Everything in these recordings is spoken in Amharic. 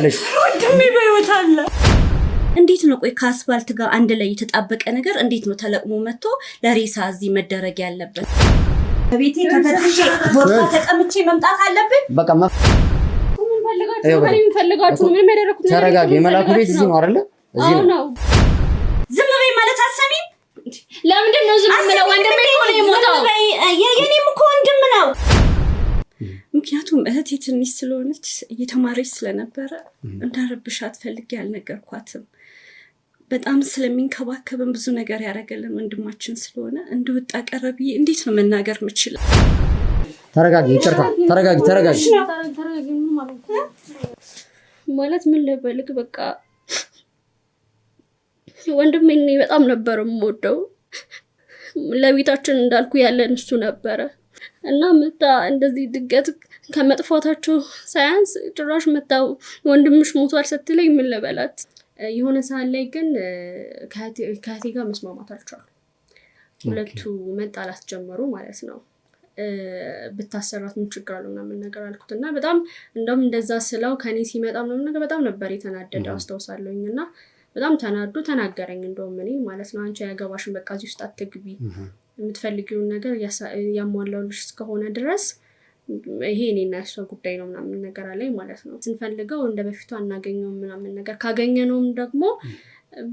ያለሽ? ወንድሜ በህይወት አለ። እንዴት ነው ቆይ ከአስፋልት ጋር አንድ ላይ የተጣበቀ ነገር እንዴት ነው ተለቅሞ መጥቶ ለሬሳ እዚህ መደረግ ያለበት? በቤቴ ተፈትሼ ቦታ ተቀምጬ መምጣት አለብን? በቃ ፈልጋችሁ ምን ያደረኩት ነገር ተረጋጊ። የመላኩ ቤት እዚህ ነው አይደለ? እዚህ ነው። ዝም በይ ማለት አሰሚም። ለምንድን ነው ዝም ብለው? ወንድሜ እኮ ነው የሞተው። የኔም እኮ ወንድም ነው። ምክንያቱም እህቴ ትንሽ ስለሆነች እየተማረች ስለነበረ እንዳረብሻት ፈልጌ አልነገርኳትም። በጣም ስለሚንከባከብን ብዙ ነገር ያደረገልን ወንድማችን ስለሆነ እንደወጣ ቀረብ እንዴት ነው መናገር የምችለው? ተረጋጊ። ይቅርታ። ተረጋጊ። ማለት ምን ልበልክ፣ በቃ ወንድሜ እኔ በጣም ነበር የምወደው። ለቤታችን እንዳልኩ ያለን እሱ ነበረ እና መጣ እንደዚህ ድንገት ከመጥፋታቸው ሳያንስ ጭራሽ መጣው ወንድምሽ ሞቷል ስትለኝ ምን ልበላት? የሆነ ሰዓት ላይ ግን ከእህቴ ጋር መስማማት አልቻሉ። ሁለቱ መጣላት ጀመሩ ማለት ነው። ብታሰራት ምን ችግር አለው ምናምን ነገር አልኩትና በጣም እንደውም እንደዛ ስለው ከኔ ሲመጣ ምናምን ነገር በጣም ነበር የተናደደው አስታውሳለሁኝ። እና በጣም ተናዶ ተናገረኝ። እንደውም እኔ ማለት ነው አንቺ ያገባሽን በቃ እዚህ ውስጥ አትግቢ፣ የምትፈልጊውን ነገር ያሟላውልሽ እስከሆነ ድረስ ይሄ እኔና እሷ ጉዳይ ነው ምናምን ነገር አለኝ ማለት ነው። ስንፈልገው እንደ በፊቱ አናገኘውም ምናምን ነገር፣ ካገኘነውም ደግሞ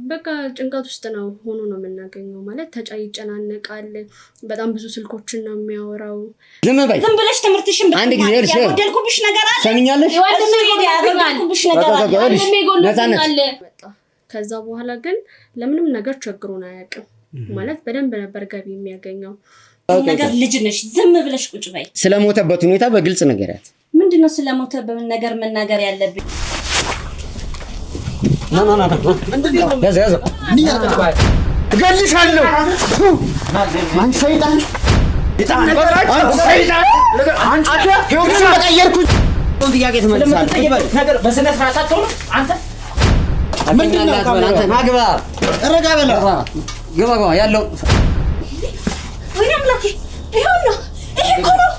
በቃ ጭንቀት ውስጥ ነው ሆኖ ነው የምናገኘው። ማለት ይጨናነቃል፣ በጣም ብዙ ስልኮችን ነው የሚያወራው። ዝም ብለሽ ትምህርትሽን አንድ ጊዜ ያጎደልኩብሽ ነገር አለ። ሰሚኛለሽ? ያጎደልኩብሽ ነገር አለ። ከዛ በኋላ ግን ለምንም ነገር ቸግሮን አያውቅም። ማለት በደንብ ነበር ገቢ የሚያገኘው ነገር። ልጅ ነሽ፣ ዝም ብለሽ ቁጭ በይ። ስለሞተበት ሁኔታ በግልጽ ነገርያት። ምንድነው ስለሞተበት ነገር መናገር ያለብኝ? ያዘ እገልሻለሁ። አንቺ ሰይጣን ህይወትሽን በቀየርኩት ጥያቄ ትመልሳለህ። ነገር በስነ ስርዓት አትሆን አንተ። ምንድነው ናግባ ረጋ በላ ግባ ያለው ወይ አምላኬ ይሄው ነው። ይሄ እኮ ነው።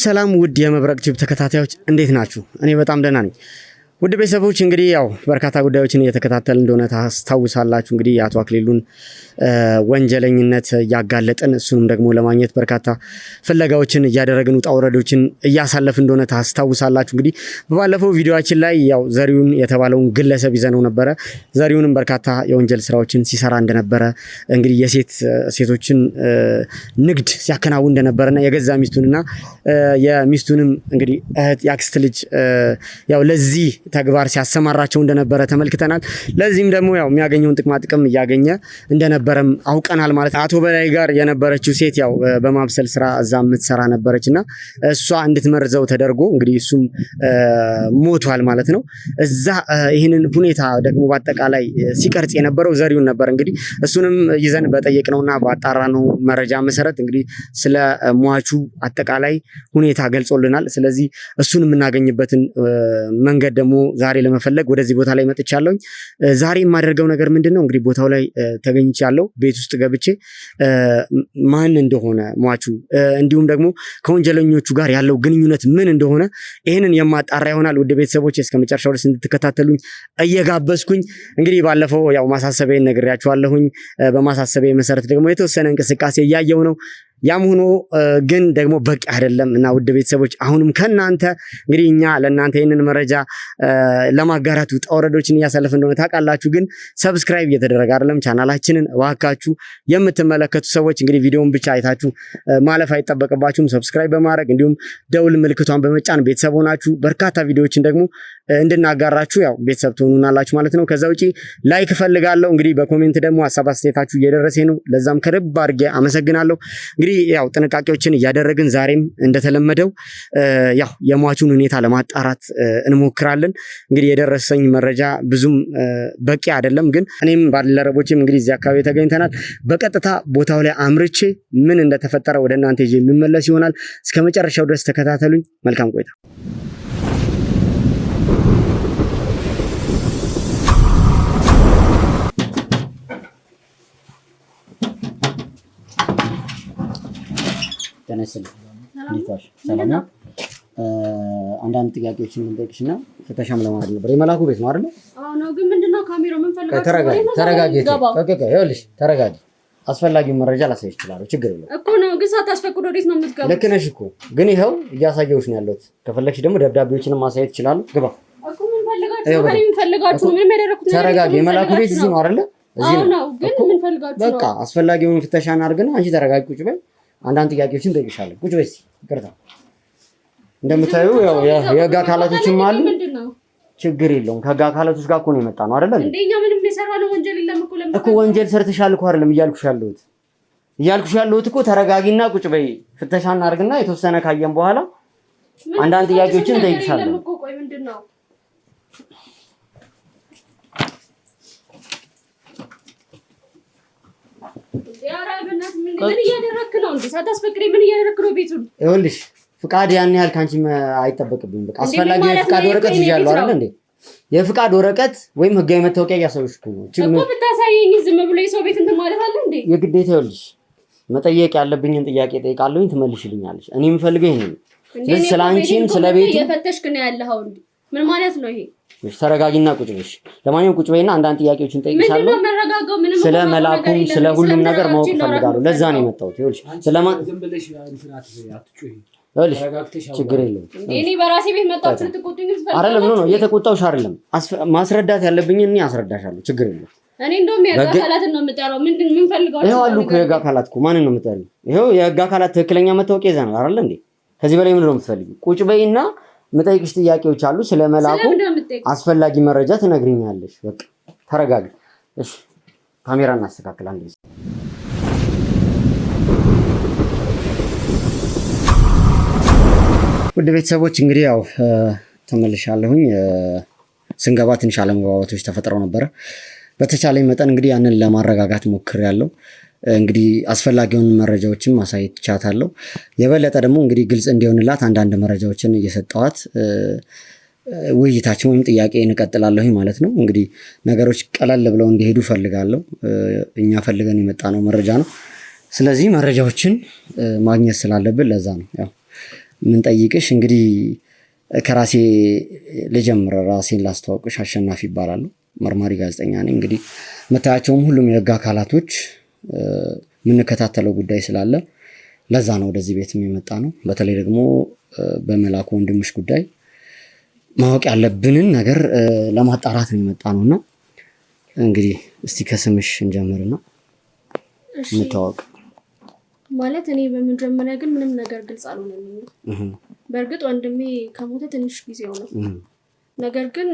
ሰላም ውድ የመብረቅ ቲዩብ ተከታታዮች እንዴት ናችሁ? እኔ በጣም ደህና ነኝ። ውድ ቤተሰቦች እንግዲህ ያው በርካታ ጉዳዮችን እየተከታተልን እንደሆነ ታስታውሳላችሁ። እንግዲህ የአቶ አክሊሉን ወንጀለኝነት እያጋለጥን እሱንም ደግሞ ለማግኘት በርካታ ፍለጋዎችን እያደረግን ውጣ ውረዶችን እያሳለፍን እንደሆነ ታስታውሳላችሁ። እንግዲህ በባለፈው ቪዲዮአችን ላይ ያው ዘሪሁን የተባለውን ግለሰብ ይዘነው ነበረ። ዘሪሁንም በርካታ የወንጀል ስራዎችን ሲሰራ እንደነበረ እንግዲህ ሴቶችን ንግድ ሲያከናውን እንደነበረና የገዛ ሚስቱንና የሚስቱንም እንግዲህ እህት ያክስት ልጅ ያው ለዚህ ተግባር ሲያሰማራቸው እንደነበረ ተመልክተናል። ለዚህም ደግሞ ያው የሚያገኘውን ጥቅማ ጥቅም እያገኘ እንደነበረም አውቀናል ማለት ነው። አቶ በላይ ጋር የነበረችው ሴት ያው በማብሰል ስራ እዛ የምትሰራ ነበረችና እሷ እንድትመርዘው ተደርጎ እንግዲህ እሱም ሞቷል ማለት ነው። እዛ ይህንን ሁኔታ ደግሞ በአጠቃላይ ሲቀርጽ የነበረው ዘሪሁን ነበር። እንግዲህ እሱንም ይዘን በጠየቅነውና ባጣራነው መረጃ መሰረት እንግዲህ ስለ ሟቹ አጠቃላይ ሁኔታ ገልጾልናል። ስለዚህ እሱን የምናገኝበትን መንገድ ደግሞ ዛሬ ለመፈለግ ወደዚህ ቦታ ላይ መጥቻለሁ። ዛሬ የማደርገው ነገር ምንድነው እንግዲህ ቦታው ላይ ተገኝቻለሁ። ቤት ውስጥ ገብቼ ማን እንደሆነ ሟቹ እንዲሁም ደግሞ ከወንጀለኞቹ ጋር ያለው ግንኙነት ምን እንደሆነ ይሄንን የማጣራ ይሆናል። ውድ ቤተሰቦች እስከመጨረሻው ድረስ እንድትከታተሉኝ እየጋበዝኩኝ እንግዲህ ባለፈው ያው ማሳሰቢያን ነግሬያችኋለሁኝ። በማሳሰቢያ መሰረት ደግሞ የተወሰነ እንቅስቃሴ እያየው ነው። ያም ሆኖ ግን ደግሞ በቂ አይደለም እና ውድ ቤተሰቦች አሁንም ከናንተ እንግዲህ እኛ ለናንተ ይሄንን መረጃ ለማጋራት ውጣ ወረዶችን እያሳለፈ እንደሆነ ታውቃላችሁ። ግን ሰብስክራይብ እየተደረገ አይደለም ቻናላችንን። ዋካችሁ የምትመለከቱ ሰዎች እንግዲህ ቪዲዮውን ብቻ አይታችሁ ማለፍ አይጠበቅባችሁም። ሰብስክራይብ በማድረግ እንዲሁም ደውል ምልክቷን በመጫን ቤተሰብ ሆናችሁ በርካታ ቪዲዮዎችን ደግሞ እንድናጋራችሁ ያው ቤተሰብ ትሆኑናላችሁ ማለት ነው። ከዛ ውጪ ላይክ ፈልጋለሁ። እንግዲህ በኮሜንት ደግሞ ሐሳብ አስተያየታችሁ እየደረሰ ነው። ለዛም ከልብ አድርጌ አመሰግናለሁ። እንግዲህ ያው ጥንቃቄዎችን እያደረግን ዛሬም እንደተለመደው ያው የሟቹን ሁኔታ ለማጣራት እንሞክራለን። እንግዲህ የደረሰኝ መረጃ ብዙም በቂ አይደለም፣ ግን እኔም ባልደረቦቼም እንግዲህ እዚህ አካባቢ ተገኝተናል። በቀጥታ ቦታው ላይ አምርቼ ምን እንደተፈጠረ ወደ እናንተ ይዤ የምመለስ ይሆናል። እስከመጨረሻው ድረስ ተከታተሉኝ። መልካም ቆይታ። ተነስል እንዴታሽ ሰላም ነው። አንዳንድ ጥያቄዎችን እንጠይቅሽና ፍተሻም ለማድረግ ነበር። የመላኩ ቤት ነው አይደል? አዎ ነው። ግን ምንድነው ካሜራው ምን ፈልጋችሁ? ተረጋጊ። ይኸውልሽ ተረጋጊ። አስፈላጊውን መረጃ ላሳይሽ እችላለሁ። ችግር የለውም እኮ ነው። ግን ሳታስፈቅዱ ወዴት ነው የምትገቡት? ልክ ነሽ እኮ ግን ይኸው እያሳየሁሽ ነው ያለሁት። ከፈለግሽ ደግሞ ደብዳቤዎችንም ማሳየት እችላለሁ። ግባ እኮ ምን ፈልጋችሁ? ምን ፈልጋችሁ? ምንም ያደረኩት ነገር ተረጋጊ። የመላኩ ቤት እዚህ ነው አይደል? እዚህ ነው። ግን ምን ፈልጋችሁ? በቃ አስፈላጊውን ፍተሻ እናድርግና አንቺ ተረጋጊ። ቁጭ በይ። አንዳንድ ጥያቄዎችን ጠይቅሻለሁ። ቁጭ በይ። ይቅርታ እንደምታዩ ያው የህግ አካላቶችም አሉ። ችግር የለውም። ከህግ አካላቶች ጋር እኮ ነው የመጣ ነው አይደል? እንደኛ ምንም የሰራነው ወንጀል የለም እኮ ወንጀል ሰርተሻል እኮ አይደለም እያልኩሽ ያለሁት እኮ ተረጋጊና ቁጭ በይ። ፍተሻ እናድርግና የተወሰነ ካየን በኋላ አንዳንድ ጥያቄዎችን ጠይቅሻለሁ። ቆይ ምንድነው? ምን እያደረክ ነው? ሳታስፈቅድ ምን እያደረክ ነው? ቤቱን ይኸውልሽ ፍቃድ ያን ያህል ካንቺ አይጠበቅብኝ። በቃ አስፈላጊ የፍቃድ ወረቀት ይያለው አይደል እንዴ? የፍቃድ ወረቀት ወይም ህጋዊ መታወቂያ እያሰብሽ ነው እኮ ብታሳየኝ ዝም ብሎ የሰው ቤት እንትን ማለት አለ እንዴ? የግዴታ ይኸውልሽ መጠየቅ ያለብኝን ጥያቄ ጠይቃለሁኝ፣ ትመልሽልኛለሽ። እኔ የምፈልገው ይሄን ነው። ስለዚህ ስላንቺም ስለቤቱ እየፈተሽክ ነው ያለኸው እንዴ? ምን ማለት ነው ይሄ? ተረጋጊና ቁጭ በይሽ። ለማንኛውም ቁጭ በይና አንዳንድ ጥያቄዎችን ጠይቅሻለሁ። ስለ መላኩም ስለ ሁሉም ነገር ማወቅ ፈልጋለሁ። ለዛ ነው የመጣሁት። ይኸውልሽ ዝም ብለሽ አትጩሂ። ችግር የለውም። እኔ በራሴ ቤት መጣችሁ ልትቆጡኝ አይደለም። ነው እየተቆጣሁሽ አይደለም። ማስረዳት ያለብኝ እኔ አስረዳሻለሁ። ችግር የለውም። እኔ እንደውም የህግ አካላትን ነው የምጠራው። ምን ፈልጋችሁ? ይኸው አሉ እኮ የህግ አካላት እኮ። ማንን ነው የምጠሪው? ይኸው የህግ አካላት ትክክለኛ መታወቂያ ይዘናል አይደል እንዴ? ከዚህ በላይ ምንድን ነው የምትፈልጊው? ቁጭ በይና የምጠይቅሽ ጥያቄዎች አሉ። ስለ መላኩ አስፈላጊ መረጃ ትነግሪኛለሽ። በቃ ተረጋጊ። እሺ ካሜራ እናስተካክል አንዴ። ውድ ቤተሰቦች እንግዲህ ያው ተመልሻለሁኝ። ስንገባ ትንሽ አለመግባባቶች ተፈጥረው ነበረ። በተቻለኝ መጠን እንግዲህ ያንን ለማረጋጋት ሞክሬያለሁ። እንግዲህ አስፈላጊውን መረጃዎችን ማሳየት ቻታለሁ። የበለጠ ደግሞ እንግዲህ ግልጽ እንዲሆንላት አንዳንድ መረጃዎችን እየሰጠዋት ውይይታችን ወይም ጥያቄ እንቀጥላለሁኝ ማለት ነው። እንግዲህ ነገሮች ቀለል ብለው እንዲሄዱ ፈልጋለሁ። እኛ ፈልገን የመጣ ነው መረጃ ነው። ስለዚህ መረጃዎችን ማግኘት ስላለብን ለዛ ነው ያው ምን ጠይቅሽ። እንግዲህ ከራሴ ልጀምር። ራሴን ላስተዋውቅሽ። አሸናፊ ይባላሉ። መርማሪ ጋዜጠኛ ነኝ። እንግዲህ መታያቸውም ሁሉም የህግ አካላቶች የምንከታተለው ጉዳይ ስላለ ለዛ ነው ወደዚህ ቤትም የመጣ ነው። በተለይ ደግሞ በመላኩ ወንድምሽ ጉዳይ ማወቅ ያለብንን ነገር ለማጣራት ነው የመጣ ነውና እንግዲህ እስቲ ከስምሽ እንጀምርና እንተዋወቅ። ማለት እኔ በመጀመሪያ ግን ምንም ነገር ግልጽ አልሆነልኝም። በእርግጥ ወንድሜ ከሞተ ትንሽ ጊዜው ነው። ነገር ግን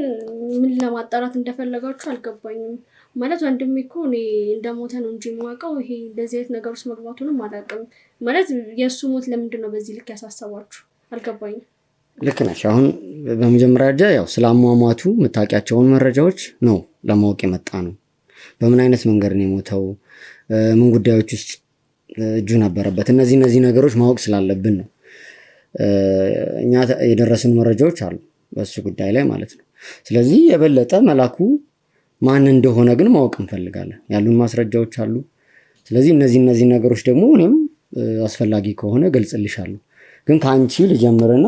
ምን ለማጣራት እንደፈለጋችሁ አልገባኝም። ማለት ወንድሜ እኮ እኔ እንደሞተ ነው እንጂ የማውቀው ይሄ እንደዚህ አይነት ነገር ውስጥ መግባቱንም አላውቅም። ማለት የእሱ ሞት ለምንድን ነው በዚህ ልክ ያሳሰባችሁ? አልገባኝም። ልክ ነሽ። አሁን በመጀመሪያ ደረጃ ያው ስለ አሟሟቱ የምታውቂያቸውን መረጃዎች ነው ለማወቅ የመጣ ነው። በምን አይነት መንገድ ነው የሞተው፣ ምን ጉዳዮች ውስጥ እጁ ነበረበት፣ እነዚህ ነገሮች ማወቅ ስላለብን ነው። እኛ የደረሱን መረጃዎች አሉ በሱ ጉዳይ ላይ ማለት ነው። ስለዚህ የበለጠ መላኩ ማን እንደሆነ ግን ማወቅ እንፈልጋለን። ያሉን ማስረጃዎች አሉ። ስለዚህ እነዚህ ነገሮች ደግሞ እኔም አስፈላጊ ከሆነ ገልጽልሻለሁ። ግን ከአንቺ ልጀምርና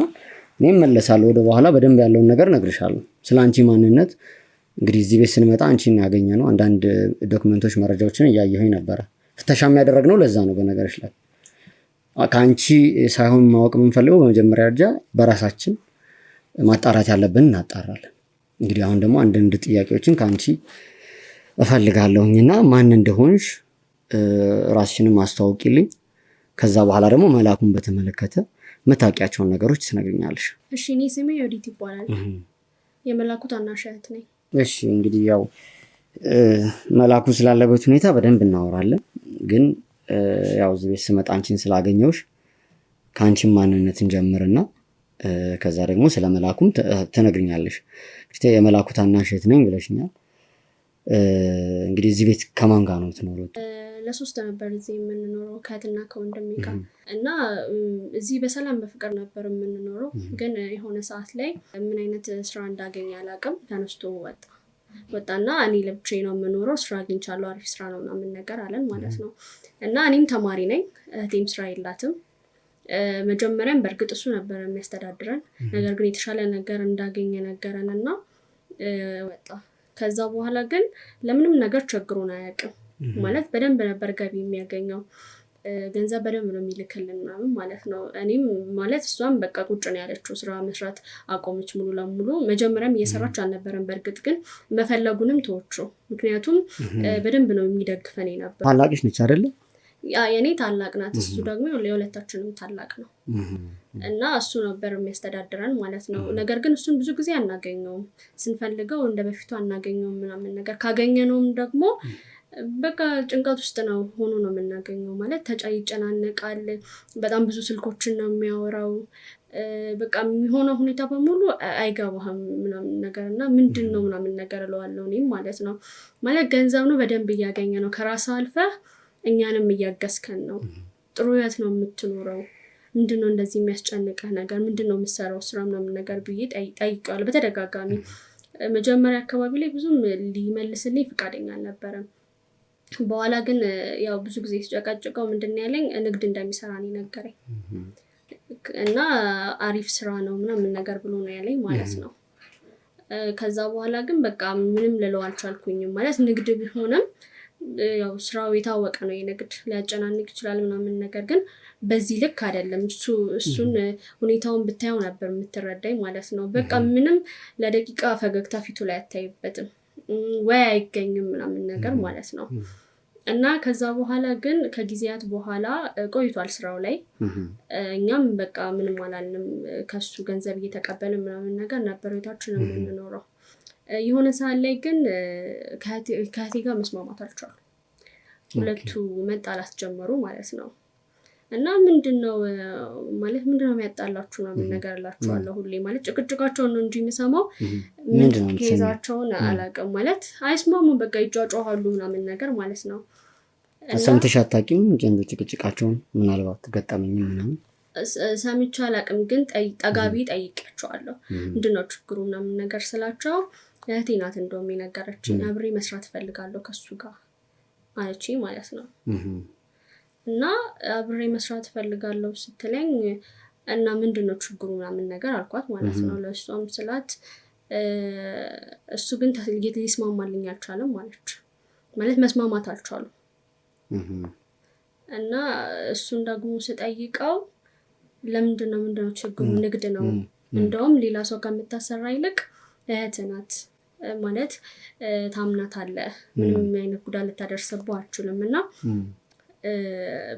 እኔም መለሳለሁ ወደ በኋላ በደንብ ያለውን ነገር ነግርሻለሁ። ስለ አንቺ ማንነት እንግዲህ እዚህ ቤት ስንመጣ አንቺን ያገኘ ነው። አንዳንድ ዶክመንቶች መረጃዎችን እያየሁኝ ነበረ። ፍተሻ የሚያደረግነው ለዛ ነው። በነገሮች ላይ ከአንቺ ሳይሆን ማወቅ የምንፈልገው በመጀመሪያ ደረጃ በራሳችን ማጣራት ያለብን እናጣራለን። እንግዲህ አሁን ደግሞ አንዳንድ ጥያቄዎችን ከአንቺ እፈልጋለሁኝና ማን እንደሆንሽ ራስሽንም አስተዋውቂልኝ። ከዛ በኋላ ደግሞ መላኩን በተመለከተ የምታውቂያቸውን ነገሮች ትነግሪኛለሽ። እሺ፣ እኔ ስሜ ዮዲት ይባላል። የመላኩ ታናሽ እህት ነኝ። እሺ፣ እንግዲህ ያው መላኩ ስላለበት ሁኔታ በደንብ እናወራለን። ግን ያው እዚህ ቤት ስመጣ አንቺን ስላገኘሁሽ ከአንቺን ማንነትን ጀምርና ከዛ ደግሞ ስለ መላኩም ትነግሪኛለሽ። የመላኩ ታናሽ እህት ነኝ ብለሽኛል። እንግዲህ እዚህ ቤት ከማን ጋር ነው የምትኖሩት? ለሶስት ነበር እዚህ የምንኖረው ከእህትና ከወንድሜ ጋር እና እዚህ በሰላም በፍቅር ነበር የምንኖረው። ግን የሆነ ሰዓት ላይ ምን አይነት ስራ እንዳገኘ አላውቅም፣ ተነስቶ ወጣና እኔ ለብቻዬ ነው የምኖረው፣ ስራ አግኝቻለሁ፣ አሪፍ ስራ ነው ምናምን ነገር አለን ማለት ነው። እና እኔም ተማሪ ነኝ፣ እህቴም ስራ የላትም። መጀመሪያም በእርግጥ እሱ ነበር የሚያስተዳድረን ነገር ግን የተሻለ ነገር እንዳገኘ ነገረንና ወጣ ከዛ በኋላ ግን ለምንም ነገር ቸግሮን አያውቅም ማለት በደንብ ነበር ገቢ የሚያገኘው ገንዘብ በደንብ ነው የሚልክልን ምናምን ማለት ነው እኔም ማለት እሷም በቃ ቁጭ ነው ያለችው ስራ መስራት አቆመች ሙሉ ለሙሉ መጀመሪያም እየሰራች አልነበረም በእርግጥ ግን መፈለጉንም ተወችው ምክንያቱም በደንብ ነው የሚደግፈን ነበር ታላቅሽ ነች አይደል የኔ ታላቅ ናት እሱ ደግሞ የሁለታችንም ታላቅ ነው እና እሱ ነበር የሚያስተዳድረን ማለት ነው ነገር ግን እሱን ብዙ ጊዜ አናገኘውም ስንፈልገው እንደበፊቱ አናገኘውም ምናምን ነገር ካገኘነውም ደግሞ በቃ ጭንቀት ውስጥ ነው ሆኖ ነው የምናገኘው ማለት ተጨናነቃል በጣም ብዙ ስልኮችን ነው የሚያወራው በቃ የሚሆነው ሁኔታ በሙሉ አይገባህም ምናምን ነገርና ምንድነው ምናምን ነገር እለዋለሁ እኔም ማለት ነው ማለት ገንዘብ ነው በደንብ እያገኘ ነው ከራስ አልፈህ እኛንም እያገስከን ነው ጥሩ ህይወት ነው የምትኖረው ምንድነው እንደዚህ የሚያስጨንቀህ ነገር ምንድነው የምትሰራው ስራ ምናምን ነገር ብዬ ጠይቀዋለሁ በተደጋጋሚ መጀመሪያ አካባቢ ላይ ብዙም ሊመልስልኝ ፍቃደኛ አልነበረም በኋላ ግን ያው ብዙ ጊዜ ሲጨቃጨቀው ምንድነው ያለኝ ንግድ እንደሚሰራ ነው ነገረኝ እና አሪፍ ስራ ነው ምናምን ነገር ብሎ ነው ያለኝ ማለት ነው ከዛ በኋላ ግን በቃ ምንም ልለው አልቻልኩኝም ማለት ንግድ ቢሆንም ያው ስራው የታወቀ ነው የንግድ ሊያጨናንቅ ይችላል ምናምን ነገር ግን በዚህ ልክ አይደለም እሱን ሁኔታውን ብታየው ነበር የምትረዳኝ ማለት ነው በቃ ምንም ለደቂቃ ፈገግታ ፊቱ ላይ አታይበትም ወይ አይገኝም ምናምን ነገር ማለት ነው እና ከዛ በኋላ ግን ከጊዜያት በኋላ ቆይቷል ስራው ላይ እኛም በቃ ምንም አላልንም ከሱ ገንዘብ እየተቀበልን ምናምን ነገር ነበር ቤታችን የምንኖረው የሆነ ሰዓት ላይ ግን ከእህቴ ጋር መስማማት አልቻሉም ሁለቱ መጣላት ጀመሩ ማለት ነው እና ምንድነው የሚያጣላችሁ ነው ምን ነገር አላችኋለሁ ሁሌ ማለት ጭቅጭቃቸውን ነው እንጂ የሚሰማው ምንድነው ከዛቸውን አላቀም ማለት አይስማሙም በቃ ይጫጫዋሉ ምናምን ነገር ማለት ነው ሰምተሽ አታውቂም ጀንዶ ጭቅጭቃቸውን ምናልባት ገጠመኝ ምናምን ሰምቼ አላውቅም ግን ጠጋቢ ጠይቄያቸዋለሁ ምንድነው ችግሩ ምናምን ነገር ስላቸው እህቴ ናት እንደውም የነገረችኝ አብሬ መስራት እፈልጋለሁ ከሱ ጋር አለችኝ ማለት ነው እና አብሬ መስራት እፈልጋለሁ ስትለኝ እና ምንድነው ችግሩ ምናምን ነገር አልኳት ማለት ነው ለሷም ስላት እሱ ግን ሊስማማልኝ አልቻለም ማለት መስማማት አልቻሉ እና እሱን ደግሞ ስጠይቀው ለምንድነው ችግሩ ንግድ ነው እንደውም ሌላ ሰው ከምታሰራ ይልቅ እህት ናት ማለት ታምናታለህ ምንም አይነት ጉዳት ልታደርስብህ አትችልምና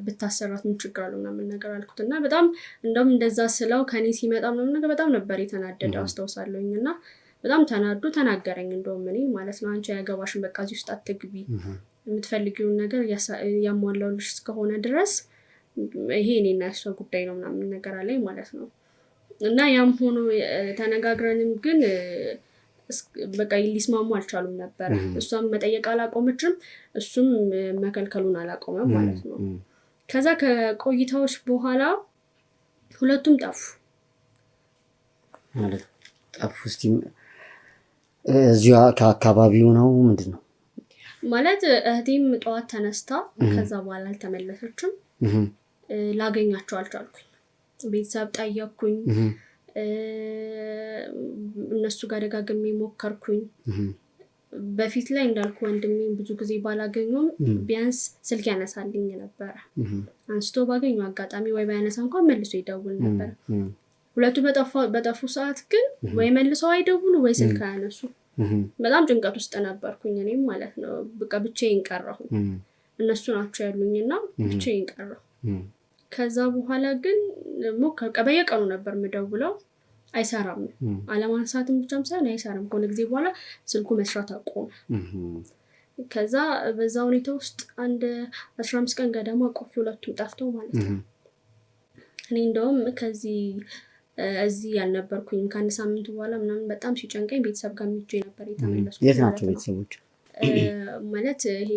ብታሰራት ምን ችግር አለው ምናምን ነገር አልኩትና በጣም እንደውም እንደዛ ስለው ከኔ ሲመጣ ምናምን ነገር በጣም ነበር የተናደደው አስተውሳለሁኝና በጣም ተናገረኝ እንደውም እኔ ማለት ነው አንቺ ያገባሽን በቃ እዚህ ውስጥ አትግቢ የምትፈልጊውን ነገር ያሟላውልሽ እስከሆነ ድረስ ይሄ እኔና እሷ ጉዳይ ነው ምናምን ነገር አለኝ ማለት ነው እና ያም ሆኖ ተነጋግረንም ግን በቃ ሊስማሙ አልቻሉም ነበር እሷም መጠየቅ አላቆመችም እሱም መከልከሉን አላቆመም ማለት ነው ከዛ ከቆይታዎች በኋላ ሁለቱም ጠፉ ማለት ጠፉ እስቲ እዚያ ከአካባቢው ነው ምንድነው ማለት እህቴም ጠዋት ተነስታ ከዛ በኋላ አልተመለሰችም ላገኛቸው አልቻልኩኝ ቤተሰብ ጠየቅኩኝ እነሱ ጋር ደጋግሜ ሞከርኩኝ በፊት ላይ እንዳልኩ ወንድሜን ብዙ ጊዜ ባላገኘውም ቢያንስ ስልክ ያነሳልኝ ነበር አንስቶ ባገኘው አጋጣሚ ወይ ባያነሳ እንኳን መልሶ ይደውል ነበር ሁለቱ በጠፉ ሰዓት ግን ወይ መልሰው አይደውሉ ወይ ስልክ አያነሱ በጣም ጭንቀት ውስጥ ነበርኩኝ እኔም ማለት ነው በቃ ብቻዬን ቀረሁ እነሱ ናቸው ያሉኝና ብቻዬን ቀረሁ ከዛ በኋላ ግን በየቀኑ ነበር የምደውለው አይሰራም አለማንሳትም ብቻም ሳይሆን አይሰራም ከሆነ ጊዜ በኋላ ስልኩ መስራት አቆመ ከዛ በዛ ሁኔታ ውስጥ አንድ 15 ቀን ገደማ ቆይቶ ሁለቱም ጠፍተው ማለት ነው እኔ እንደውም ከዚህ እዚህ ያልነበርኩኝ ከአንድ ሳምንት በኋላ ምናምን በጣም ሲጨንቀኝ ቤተሰብ ጋር ሄጄ ነበር የተመለስኩት የት ናቸው ቤተሰቦች ማለት ይሄ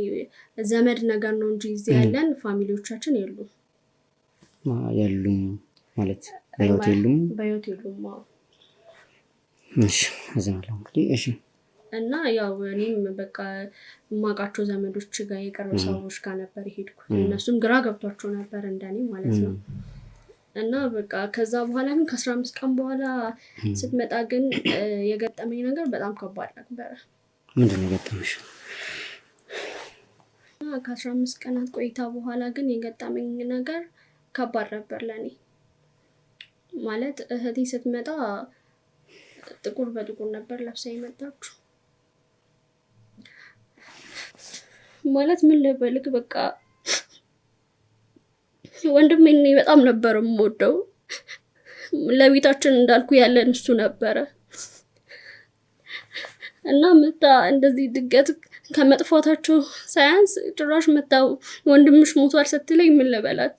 ዘመድ ነገር ነው እንጂ እዚህ ያለን ፋሚሊዎቻችን የሉም ማለት በህይወት የሉም እሺ አዘናለሁ እንግዲህ እሺ እና ያው እኔም በቃ የማውቃቸው ዘመዶች ጋር የቀረቡ ሰዎች ጋር ነበር ሄድኩ እነሱም ግራ ገብቷቸው ነበር እንደኔ ማለት ነው እና በቃ ከዛ በኋላ ግን ከ15 ቀን በኋላ ስትመጣ ግን የገጠመኝ ነገር በጣም ከባድ ነበር። ምንድነው የገጠመሽ? ከ15 ቀናት ቆይታ በኋላ ግን የገጠመኝ ነገር ከባድ ነበር ለኔ። ማለት እህቴ ስትመጣ ጥቁር በጥቁር ነበር ለብሳ የመጣችው። ማለት ምን ልበልክ በቃ ወንድሜን በጣም ነበር የምወደው። ለቤታችን እንዳልኩ ያለን እሱ ነበረ እና መጣ እንደዚህ ድንገት ከመጥፋታቸው ሳያንስ ጭራሽ መጣው ወንድምሽ ሞቷል ስትለኝ ምን ልበላት?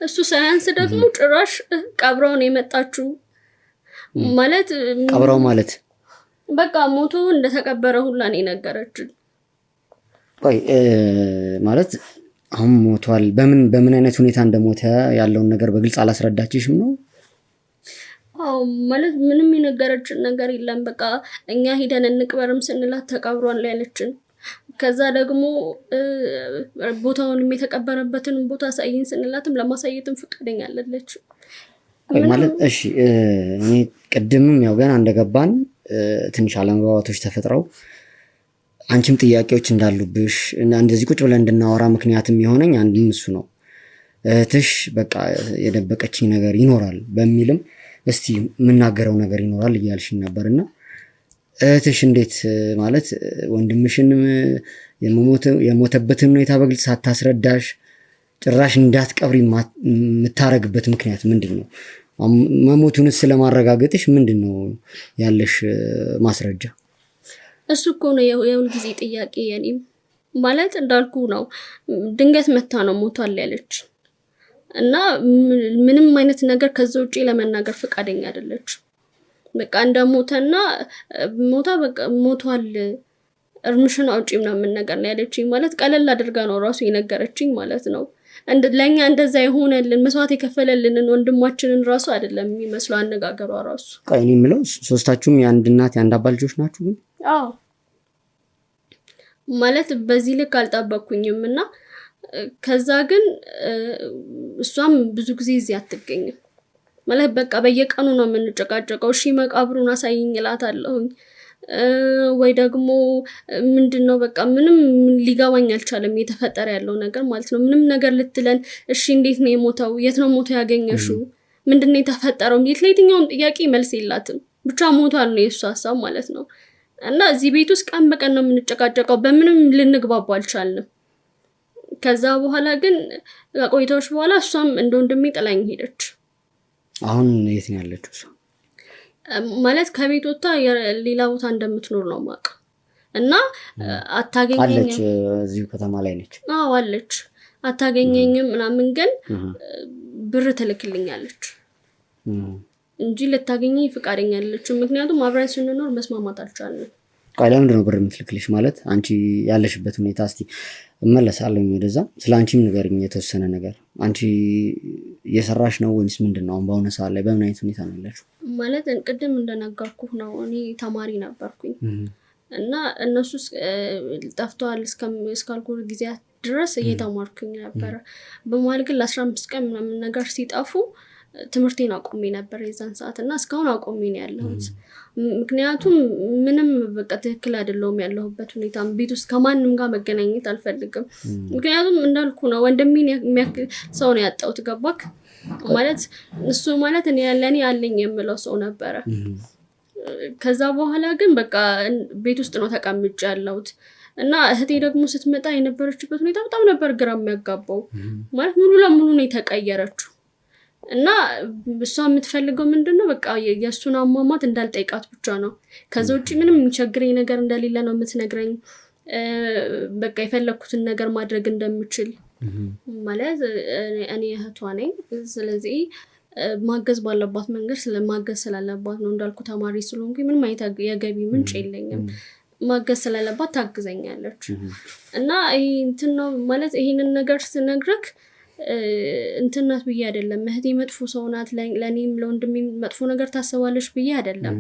እሱ ሳያንስ ደግሞ ጭራሽ ቀብረውን የመጣችው ማለት ቀብረው ማለት በቃ ሞቶ እንደተቀበረ ሁላ ነው የነገረችን። ቆይ ማለት አሁን ሞቷል በምን አይነት ሁኔታ እንደሞተ ያለውን ነገር በግልጽ አላስረዳችሽም ነው? አዎ ማለት ምንም የነገረችን ነገር የለም። በቃ እኛ ሄደን እንቅበርም ስንላት ተቀብሯል ያለችን። ከዛ ደግሞ ቦታውንም የተቀበረበትን ቦታ ሳይን ስንላትም ለማሳየትም ፍቃደኛ አይደለች ማለት። እሺ እኔ ቅድምም ያው ገና እንደገባን ትንሽ አለመግባባቶች ተፈጥረው አንቺም ጥያቄዎች እንዳሉብሽ እና እንደዚህ ቁጭ ብለን እንድናወራ ምክንያትም የሆነኝ አንድም እሱ ነው። እህትሽ በቃ የደበቀችኝ ነገር ይኖራል በሚልም እስቲ የምናገረው ነገር ይኖራል እያልሽኝ ነበርና እህትሽ እንዴት ማለት ወንድምሽን የሞተበትን ሁኔታ በግልጽ ሳታስረዳሽ ጭራሽ እንዳትቀብሪ የምታረግበት ምክንያት ምንድነው? መሞቱንስ ስለማረጋገጥሽ ምንድነው ያለሽ ማስረጃ? እሱ እኮ ነው የሁል ጊዜ ጥያቄ የኔም። ማለት እንዳልኩ ነው ድንገት መታ ነው ሞቷል ያለች እና ምንም አይነት ነገር ከዛ ውጪ ለመናገር ፍቃደኛ አይደለች። በቃ እንደሞተና ሞታ በቃ ሞቷል እርምሽን አውጪ ምናምን ነገር ነው ያለችኝ። ማለት ቀለል አድርጋ ነው ራሱ የነገረችኝ ማለት ነው። ለኛ እንደዛ የሆነልን መስዋዕት የከፈለልንን ወንድማችንን ራሱ አይደለም የሚመስለው አነጋገሯ ራሱ። ቆይ እኔ የምለው ሶስታችሁም የአንድ እናት የአንድ አባት ልጆች ናችሁ ግን? አዎ ማለት በዚህ ልክ አልጠበቅኩኝም። እና ከዛ ግን እሷም ብዙ ጊዜ እዚህ አትገኝም ማለት በቃ በየቀኑ ነው የምንጨቃጨቀው። እሺ መቃብሩን አሳይኝ እላታለሁኝ ወይ ደግሞ ምንድነው በቃ ምንም ሊገባኝ አልቻለም የተፈጠረ ያለው ነገር ማለት ነው። ምንም ነገር ልትለን እሺ እንዴት ነው የሞተው? የት ነው ሞቶ ያገኘሽው? ምንድነው የተፈጠረው? ለየትኛውም ጥያቄ መልስ የላትም። ብቻ ሞቷል ነው የእሱ ሀሳብ ማለት ነው። እና እዚህ ቤት ውስጥ ቀን በቀን ነው የምንጨቃጨቀው። በምንም ልንግባባ አልቻልንም። ከዛ በኋላ ግን ቆይታዎች በኋላ እሷም እንደ ወንድሜ ጥላኝ ሄደች። አሁን የት ነው ያለችው እሷ? ማለት ከቤት ወጣ ሌላ ቦታ እንደምትኖር ነው የማውቀው። እና አታገኘኝም። አለች እዚሁ ከተማ ላይ ነች? አዎ አለች። አታገኘኝም ምናምን ግን ብር ትልክልኛለች እንጂ ልታገኘኝ ፍቃደኛ አይደለችም። ምክንያቱም አብረን ስንኖር መስማማት አልቻልንም። ቆይ ለምንድን ነው ብር የምትልክልሽ? ማለት አንቺ ያለሽበት ሁኔታ እስቲ እመለሳለሁ ወደዛ። ስለ አንቺም ንገሪኝ የተወሰነ ነገር። አንቺ እየሰራሽ ነው ወይስ ምንድነው? አሁን በአሁኑ ሰዓት ላይ በምን አይነት ሁኔታ ነው ያለሽው? ማለት ቅድም እንደነገርኩህ ነው እኔ ተማሪ ነበርኩኝ እና እነሱ ጠፍተዋል እስካልኩ ጊዜያት ድረስ እየተማርኩኝ ነበረ። በመሀል ግን ለ15 ቀን ምናምን ነገር ሲጠፉ ትምህርቴን አቆሜ ነበር የዛን ሰዓት እና እስካሁን አቆሜ ነው ያለሁት። ምክንያቱም ምንም በቃ ትክክል አይደለሁም ያለሁበት ሁኔታ። ቤት ውስጥ ከማንም ጋር መገናኘት አልፈልግም። ምክንያቱም እንዳልኩ ነው ወንድሜን የሚያክል ሰው ነው ያጣሁት። ገባክ? ማለት እሱ ማለት እኔ ለኔ አለኝ የምለው ሰው ነበረ። ከዛ በኋላ ግን በቃ ቤት ውስጥ ነው ተቀምጬ ያለሁት እና እህቴ ደግሞ ስትመጣ የነበረችበት ሁኔታ በጣም ነበር ግራ የሚያጋባው። ማለት ሙሉ ለሙሉ ነው የተቀየረችው። እና እሷ የምትፈልገው ምንድነው በቃ የእሱን አሟሟት እንዳልጠይቃት ብቻ ነው። ከዛ ውጪ ምንም የሚቸግረኝ ነገር እንደሌለ ነው የምትነግረኝ። በቃ የፈለኩትን ነገር ማድረግ እንደምችል ማለት እኔ እህቷ ነኝ። ስለዚህ ማገዝ ባለባት መንገድ ስለማገዝ ስላለባት ነው። እንዳልኩ ተማሪ ስለሆንኩኝ ምንም አይነት የገቢ ምንጭ የለኝም። ማገዝ ስላለባት ታግዘኛለች። እና ይሄ እንትን ነው ማለት ይሄንን ነገር ስነግርክ እንትናት ብዬ አይደለም። እህቴ መጥፎ ሰው ናት ለኔም ለወንድሜም መጥፎ ነገር ታስባለች ብዬ አይደለም።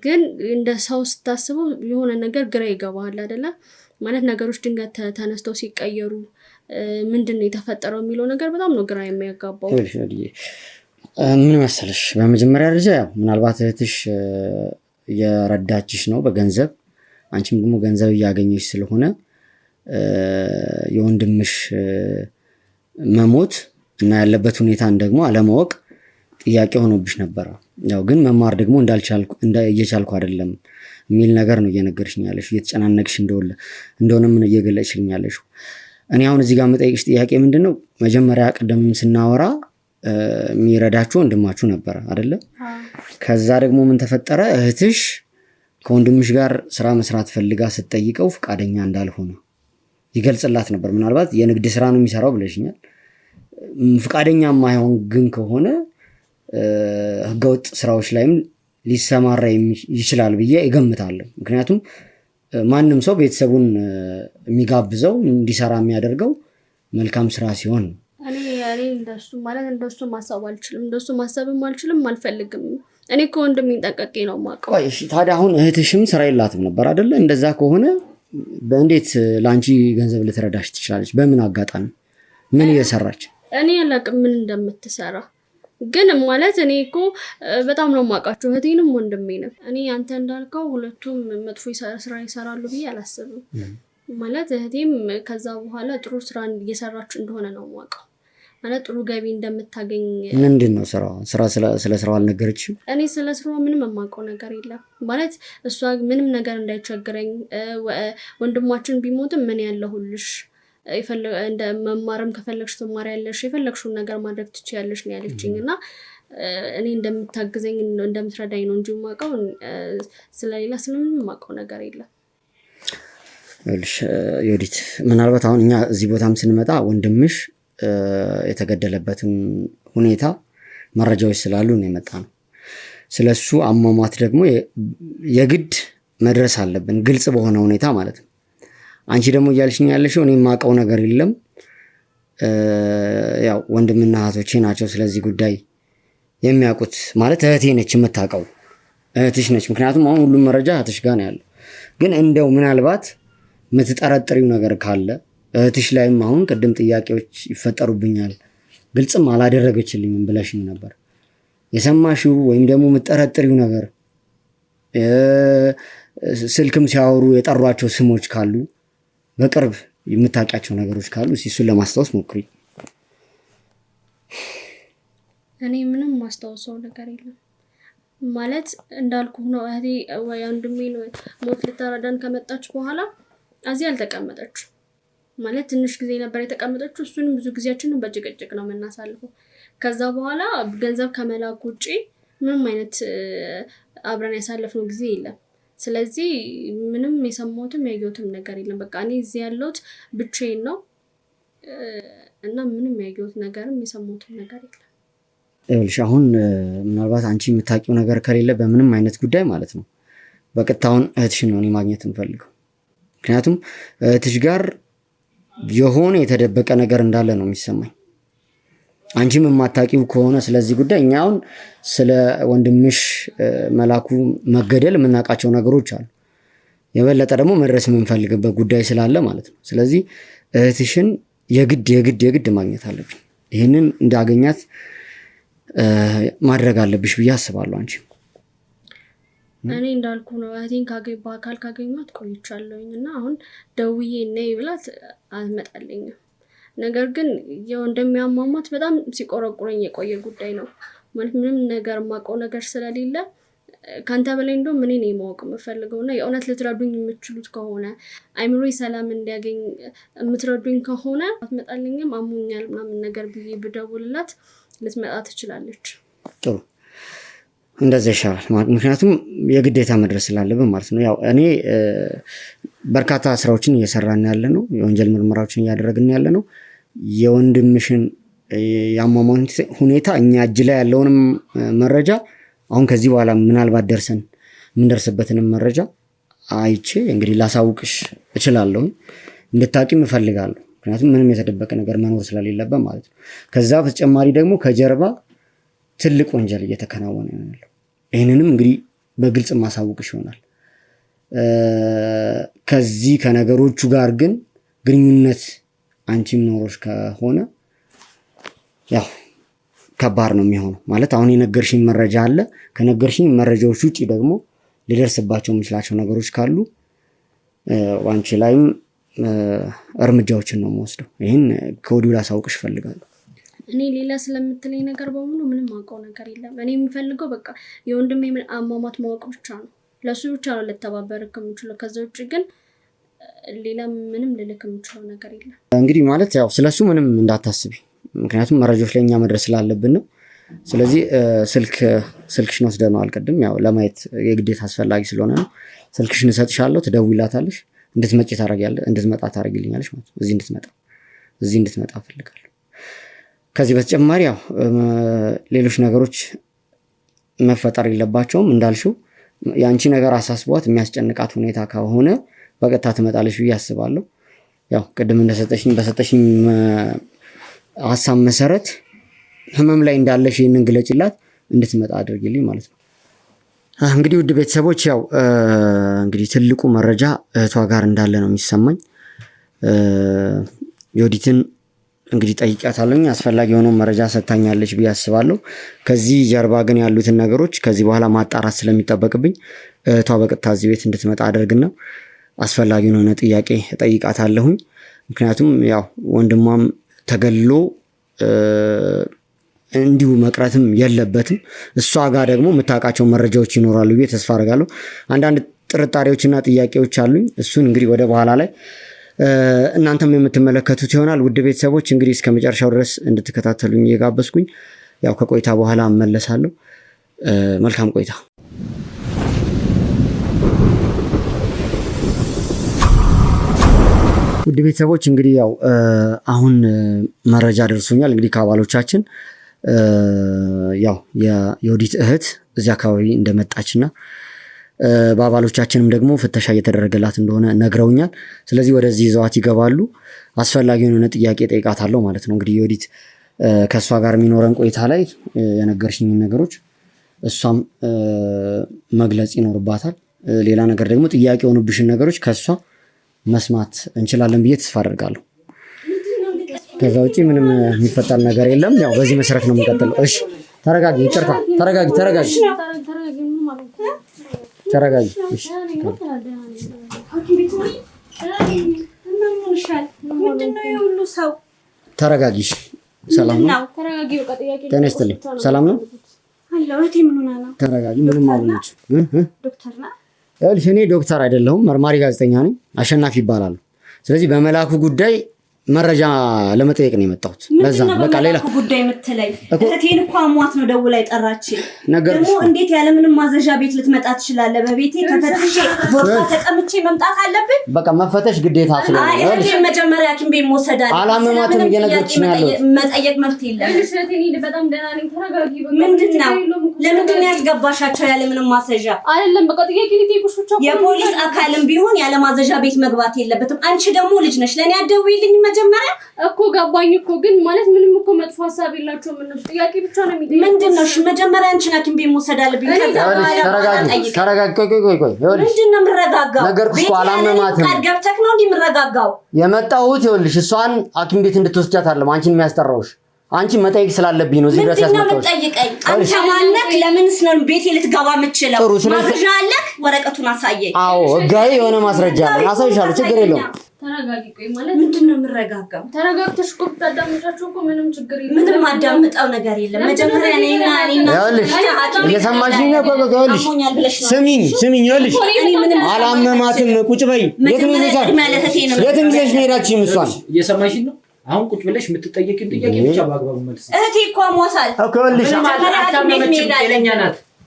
ግን እንደ ሰው ስታስበው የሆነ ነገር ግራ ይገባል አይደለ? ማለት ነገሮች ድንገት ተነስተው ሲቀየሩ ምንድነው የተፈጠረው የሚለው ነገር በጣም ነው ግራ የሚያጋባው። ምን መሰለሽ በመጀመሪያ ደረጃ ያው ምናልባት እህትሽ የረዳችሽ ነው በገንዘብ አንቺም ደግሞ ገንዘብ እያገኘሽ ስለሆነ የወንድምሽ መሞት እና ያለበት ሁኔታን ደግሞ አለማወቅ ጥያቄ ሆኖብሽ ነበር። ያው ግን መማር ደግሞ እየቻልኩ አይደለም የሚል ነገር ነው እየነገርሽኝ ያለሽ እየተጨናነቅሽ እንደሆነ ምን እየገለጽሽልኝ ያለሽ። እኔ አሁን እዚህ ጋር የምጠይቅሽ ጥያቄ ምንድነው መጀመሪያ ቀደም ስናወራ የሚረዳችሁ ወንድማችሁ ነበር አይደለ? ከዛ ደግሞ ምን ተፈጠረ? እህትሽ ከወንድምሽ ጋር ስራ መስራት ፈልጋ ስትጠይቀው ፍቃደኛ እንዳልሆነ ይገልጽላት ነበር። ምናልባት የንግድ ስራ ነው የሚሰራው ብለሽኛል። ፍቃደኛ የማይሆን ግን ከሆነ ህገወጥ ስራዎች ላይም ሊሰማራ ይችላል ብዬ እገምታለሁ። ምክንያቱም ማንም ሰው ቤተሰቡን የሚጋብዘው እንዲሰራ የሚያደርገው መልካም ስራ ሲሆን ነው። እኔ እንደሱ ማሰብ አልችልም፣ እንደሱ ማሰብም አልችልም አልፈልግም። እኔ ከወንድሜ ጠንቀቄ ነው የማውቀው። እሺ ታዲያ አሁን እህትሽም ስራ የላትም ነበር አይደለ? እንደዛ ከሆነ በእንዴት ለአንቺ ገንዘብ ልትረዳሽ ትችላለች? በምን አጋጣሚ ምን እየሰራች? እኔ አላቅም ምን እንደምትሰራ ግን ማለት እኔ እኮ በጣም ነው የማውቃቸው እህቴንም ወንድሜንም። እኔ አንተ እንዳልከው ሁለቱም መጥፎ ስራ ይሰራሉ ብዬ አላስብም። ማለት እህቴም ከዛ በኋላ ጥሩ ስራ እየሰራች እንደሆነ ነው የማውቀው። ማለት ጥሩ ገቢ እንደምታገኝ። ምንድን ነው ስራው? ስለ ስራው አልነገረችም? እኔ ስለ ስራው ምንም የማውቀው ነገር የለም። ማለት እሷ ምንም ነገር እንዳይቸግረኝ ወንድማችን ቢሞትም ምን ያለሁልሽ እንደ መማርም ከፈለግሽ ትማሪያለሽ የፈለግሽውን ነገር ማድረግ ትችያለሽ ነው ያለችኝ። እና እኔ እንደምታግዘኝ እንደምትረዳኝ ነው እንጂ የማውቀው ስለሌላ ስለምንም የማውቀው ነገር የለም። ዮዲት ምናልባት አሁን እኛ እዚህ ቦታም ስንመጣ ወንድምሽ የተገደለበትን ሁኔታ መረጃዎች ስላሉ ነው የመጣ ነው። ስለሱ አሟሟት ደግሞ የግድ መድረስ አለብን ግልጽ በሆነ ሁኔታ ማለት ነው። አንቺ ደግሞ እያልሽኝ ያለሽው እኔ የማውቀው ነገር የለም ያው ወንድምና እህቶቼ ናቸው ስለዚህ ጉዳይ የሚያውቁት ማለት እህቴ ነች የምታውቀው እህትሽ ነች። ምክንያቱም አሁን ሁሉም መረጃ እህትሽ ጋር ነው ያለው። ግን እንደው ምናልባት የምትጠረጥሪው ነገር ካለ እህትሽ ላይም አሁን ቅድም ጥያቄዎች ይፈጠሩብኛል ግልጽም አላደረገችልኝም ብለሽኝ ነበር። የሰማሽው ወይም ደግሞ የምትጠረጥሪው ነገር ስልክም ሲያወሩ የጠሯቸው ስሞች ካሉ በቅርብ የምታውቂያቸው ነገሮች ካሉ እሱን ለማስታወስ ሞክሪ። እኔ ምንም ማስታወሰው ነገር የለም። ማለት እንዳልኩ ነው እህቴ ወንድሜን ሞት ልታረዳን ከመጣች በኋላ እዚህ አልተቀመጠችም። ማለት ትንሽ ጊዜ ነበር የተቀመጠችው። እሱንም ብዙ ጊዜያችንን በጭቅጭቅ ነው የምናሳልፈው። ከዛ በኋላ ገንዘብ ከመላክ ውጪ ምንም አይነት አብረን ያሳለፍነው ጊዜ የለም። ስለዚህ ምንም የሰማሁትም ያየሁትም ነገር የለም። በቃ እኔ እዚህ ያለሁት ብቻዬን ነው እና ምንም ያየሁት ነገርም የሰማሁትም ነገር የለም። ይኸውልሽ አሁን ምናልባት አንቺ የምታውቂው ነገር ከሌለ በምንም አይነት ጉዳይ ማለት ነው በቀጥታውን እህትሽን ነው እኔ ማግኘት እንፈልገው። ምክንያቱም እህትሽ ጋር የሆነ የተደበቀ ነገር እንዳለ ነው የሚሰማኝ። አንቺም የማታውቂው ከሆነ ስለዚህ ጉዳይ እኛ አሁን ስለ ወንድምሽ መላኩ መገደል የምናውቃቸው ነገሮች አሉ። የበለጠ ደግሞ መድረስ የምንፈልግበት ጉዳይ ስላለ ማለት ነው። ስለዚህ እህትሽን የግድ ማግኘት አለብኝ። ይህንን እንዳገኛት ማድረግ አለብሽ ብዬ አስባለሁ። አንቺ እኔ እንዳልኩ ነው እህቴን በአካል ካገኟት ቆይቻለሁኝ እና አሁን ደውዬ ነይ ብላት አትመጣልኝም። ነገር ግን እንደሚያሟሟት በጣም ሲቆረቁረኝ የቆየ ጉዳይ ነው። ማለት ምንም ነገር የማውቀው ነገር ስለሌለ ካንተ በላይ እንደው ምን እኔ ማወቅ የምፈልገውና የእውነት ልትረዱኝ የምትችሉት ከሆነ አይምሮዬ ሰላም እንዲያገኝ የምትረዱኝ ከሆነ አትመጣልኝም አሞኛል ምናምን ነገር ብዬ ብደውልላት ልትመጣ ትችላለች። ጥሩ እንደዛ ይሻላል። ምክንያቱም የግዴታ መድረስ ስላለብን ማለት ነው። ያው እኔ በርካታ ስራዎችን እየሰራን ያለ ነው። የወንጀል ምርመራዎችን እያደረግን ያለ ነው። የወንድምሽን ያሟሟት ሁኔታ እኛ እጅ ላይ ያለውንም መረጃ አሁን ከዚህ በኋላ ምናልባት ደርሰን የምንደርስበትንም መረጃ አይቼ እንግዲህ ላሳውቅሽ እችላለሁ። እንድታቂም እፈልጋለሁ። ምክንያቱም ምንም የተደበቀ ነገር መኖር ስለሌለበት ማለት ነው። ከዛ በተጨማሪ ደግሞ ከጀርባ ትልቅ ወንጀል እየተከናወነ ነው። ይህንንም እንግዲህ በግልጽ ማሳውቅሽ ይሆናል። ከዚህ ከነገሮቹ ጋር ግን ግንኙነት አንቺም ኖሮሽ ከሆነ ያው ከባድ ነው የሚሆነው። ማለት አሁን የነገርሽኝ መረጃ አለ። ከነገርሽኝ መረጃዎች ውጭ ደግሞ ሊደርስባቸው የሚችላቸው ነገሮች ካሉ አንቺ ላይም እርምጃዎችን ነው የምወስደው። ይህን ከወዲሁ ላሳውቅሽ እፈልጋለሁ። እኔ ሌላ ስለምትለኝ ነገር በሙሉ ምንም አውቀው ነገር የለም። እኔ የሚፈልገው በቃ የወንድሜ አሟሟት ማወቅ ብቻ ነው። ለሱ ብቻ ነው ልተባበርክ የምችለው። ከዛ ውጭ ግን ሌላ ምንም ልልክ የምችለው ነገር የለም። እንግዲህ ማለት ያው ስለሱ ምንም እንዳታስቢ፣ ምክንያቱም መረጃዎች ላይ እኛ መድረስ ስላለብን ነው። ስለዚህ ስልክሽን ወስደነዋል ቅድም፣ ያው ለማየት የግዴታ አስፈላጊ ስለሆነ ነው። ስልክሽን እሰጥሻለሁ፣ ትደውይላታለሽ፣ እንድትመጣ ታደርጊልኛለሽ ማለት ነው። እዚህ እንድትመጣ እፈልጋለሁ። ከዚህ በተጨማሪ ያው ሌሎች ነገሮች መፈጠር የለባቸውም። እንዳልሽው የአንቺ ነገር አሳስቧት የሚያስጨንቃት ሁኔታ ከሆነ በቀጥታ ትመጣለች ብዬ አስባለሁ። ያው ቅድም በሰጠሽኝ ሀሳብ መሰረት ህመም ላይ እንዳለሽ ይህንን ግለጭላት፣ እንድትመጣ አድርጊልኝ ማለት ነው። እንግዲህ ውድ ቤተሰቦች ያው እንግዲህ ትልቁ መረጃ እህቷ ጋር እንዳለ ነው የሚሰማኝ። ዮዲትን እንግዲህ ጠይቂያታለሁኝ፣ አስፈላጊ የሆነው መረጃ ሰጥታኛለች ብዬ አስባለሁ። ከዚህ ጀርባ ግን ያሉትን ነገሮች ከዚህ በኋላ ማጣራት ስለሚጠበቅብኝ እህቷ በቀጥታ እዚህ ቤት እንድትመጣ አደርግና አስፈላጊውን የሆነ ጥያቄ እጠይቃታለሁኝ። ምክንያቱም ያው ወንድሟም ተገሎ እንዲሁ መቅረትም የለበትም። እሷ ጋር ደግሞ የምታውቃቸው መረጃዎች ይኖራሉ ብዬ ተስፋ አደርጋለሁ። አንዳንድ ጥርጣሬዎችና ጥያቄዎች አሉኝ። እሱን እንግዲህ ወደ በኋላ ላይ እናንተም የምትመለከቱት ይሆናል። ውድ ቤተሰቦች እንግዲህ እስከ መጨረሻው ድረስ እንድትከታተሉኝ እየጋበዝኩኝ ያው ከቆይታ በኋላ እመለሳለሁ። መልካም ቆይታ። ውድ ቤተሰቦች እንግዲህ ያው አሁን መረጃ ደርሶኛል እንግዲህ ከአባሎቻችን ያው የዮዲት እህት እዚህ አካባቢ እንደመጣችና በአባሎቻችንም ደግሞ ፍተሻ እየተደረገላት እንደሆነ ነግረውኛል። ስለዚህ ወደዚህ ይዘዋት ይገባሉ። አስፈላጊውን የሆነ ጥያቄ ጠይቃታለሁ ማለት ነው። እንግዲህ ዮዲት ከእሷ ጋር የሚኖረን ቆይታ ላይ የነገርሽኝን ነገሮች እሷም መግለጽ ይኖርባታል። ሌላ ነገር ደግሞ ጥያቄ የሆኑብሽን ነገሮች ከእሷ መስማት እንችላለን ብዬ ተስፋ አደርጋለሁ። ከዛ ውጭ ምንም የሚፈጠር ነገር የለም። ያው በዚህ መሰረት ነው የምንቀጥለው። እሺ ተረጋጊ፣ ይቅርታ፣ ተረጋጊ። እሺ ተረጋጊ። ሰላም ነው? ጤና ይስጥልኝ። ሰላም ነው? ተረጋጊ። ምንም አልሆነች። እኔ ዶክተር አይደለሁም፣ መርማሪ ጋዜጠኛ ነኝ። አሸናፊ ይባላል። ስለዚህ በመላኩ ጉዳይ መረጃ ለመጠየቅ ነው የመጣሁት። ለዛ ነው በቃ ሌላ ጉዳይ የምትለኝ እህቴን እኮ አሟት ነው ደውላ የጠራችኝ። ደግሞ እንዴት ያለምንም ማዘዣ ቤት ልትመጣ ትችላለህ? በቤቴ ተፈትሼ ቦታ ተቀምጬ መምጣት አለብኝ? በቃ መፈተሽ ግዴታ ስለሆነ እህቴን መጀመሪያ ሐኪም ቤት መውሰድ አለብኝ። አላመማትም እየነገርኩሽ ነው ያለው። መጠየቅ መብት የለም። በጣም ደህና ነኝ። ተረጋጊ። ምንድን ነው ለምንድን ነው ያስገባሻቸው ያለምንም ማዘዣ? አይደለም በቃ ጥያቄ ሊጠይቁሽ ብቻ። የፖሊስ አካልም ቢሆን ያለ ማዘዣ ቤት መግባት የለበትም። አንቺ ደግሞ ልጅ ነሽ፣ ለኔ አትደውይልኝ መጀመሪያ እኮ ገባኝ እኮ ግን ማለት ምንም እኮ መጥፎ ሐሳብ የላቸውም እነሱ። ጥያቄ ብቻ ነው የሚጠይቁት። ምንድነው? እሺ መጀመሪያ አንቺን ሐኪም ቤት መውሰድ አለብኝ። ተረጋጊ። ቆይ ምንድነው የምረጋጋው? ነገርኩሽ እኮ አላመማትም። ገብተክ ነው እንዴ የምረጋጋው? የመጣሁት ይኸውልሽ እሷን ሐኪም ቤት እንድትወስጃት አይደለም አንቺን የሚያስጠራውሽ። አንቺ መጠየቅ ስላለብኝ ነው እዚህ ድረስ ያስመጣሁሽ። ጠይቀኝ። አንተ ማነክ? ለምንስ ነው ቤቴ ልትገባ የምትችለው? ማስረጃ አለክ? ወረቀቱን አሳየኝ። አዎ ህጋዊ የሆነ ማስረጃ አለ፣ አሳይሻለሁ። ችግር የለውም። ተረጋጊ። ቆይ ማለት ምንድነው የምረጋጋው? ተረጋግተሽ እኮ ብታዳምጫቸው እኮ ምንም ችግር የለም። ምንም አዳምጣው ነገር የለም። መጀመሪያ እኔና እየሰማሽኝ ነው? ይኸውልሽ ስሚኝ፣ ይኸውልሽ አላመማትም። ቁጭ በይ። የትም ይዘሽ መሄዳችሁም እሷን እየሰማሽኝ ነው? አሁን ቁጭ ብለሽ የምትጠየቂው ጥያቄ ብቻ በአግባቡ መልስ። እህቴ እኮ አሟታል እኮ ይኸውልሽ